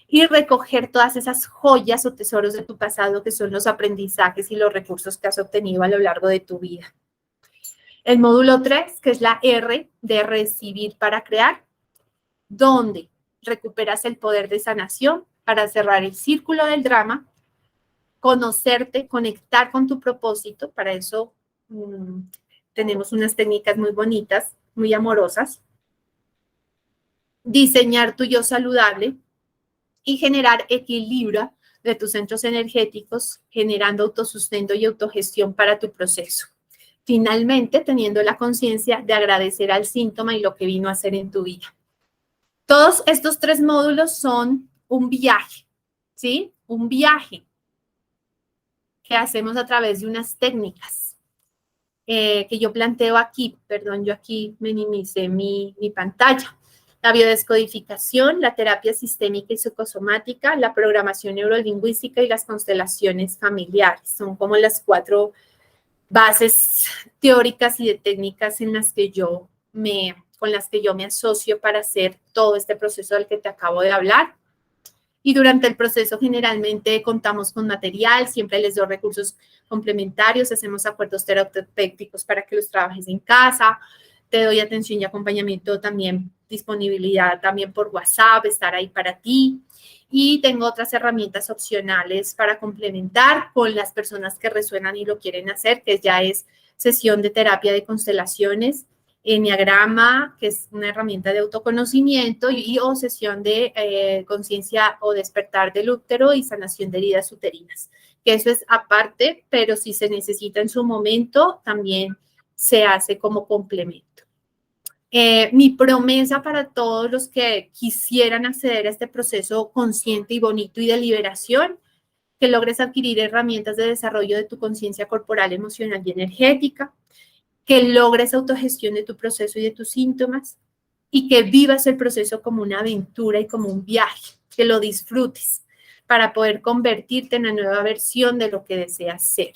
[SPEAKER 1] y recoger todas esas joyas o tesoros de tu pasado que son los aprendizajes y los recursos que has obtenido a lo largo de tu vida. El módulo 3, que es la R de recibir para crear, donde recuperas el poder de sanación para cerrar el círculo del drama, conocerte, conectar con tu propósito. Para eso tenemos unas técnicas muy bonitas, muy amorosas. Diseñar tu yo saludable y generar equilibrio de tus centros energéticos, generando autosustento y autogestión para tu proceso. Finalmente, teniendo la conciencia de agradecer al síntoma y lo que vino a hacer en tu vida. Todos estos 3 módulos son un viaje, ¿sí? Un viaje que hacemos a través de unas técnicas que yo planteo aquí. Perdón, yo aquí minimicé mi pantalla. La biodescodificación, la terapia sistémica y psicosomática, la programación neurolingüística y las constelaciones familiares. Son como las 4 bases teóricas y de técnicas con las que yo me asocio para hacer todo este proceso del que te acabo de hablar. Y durante el proceso generalmente contamos con material, siempre les doy recursos complementarios, hacemos acuerdos terapéuticos para que los trabajes en casa, te doy atención y acompañamiento también, disponibilidad también por WhatsApp, estar ahí para ti. Y tengo otras herramientas opcionales para complementar con las personas que resuenan y lo quieren hacer, que ya es sesión de terapia de constelaciones, Enneagrama, que es una herramienta de autoconocimiento, o sesión de conciencia o despertar del útero y sanación de heridas uterinas, que eso es aparte, pero si se necesita en su momento, también se hace como complemento. Mi promesa para todos los que quisieran acceder a este proceso consciente y bonito y de liberación, que logres adquirir herramientas de desarrollo de tu conciencia corporal, emocional y energética, que logres autogestión de tu proceso y de tus síntomas y que vivas el proceso como una aventura y como un viaje, que lo disfrutes para poder convertirte en la nueva versión de lo que deseas ser.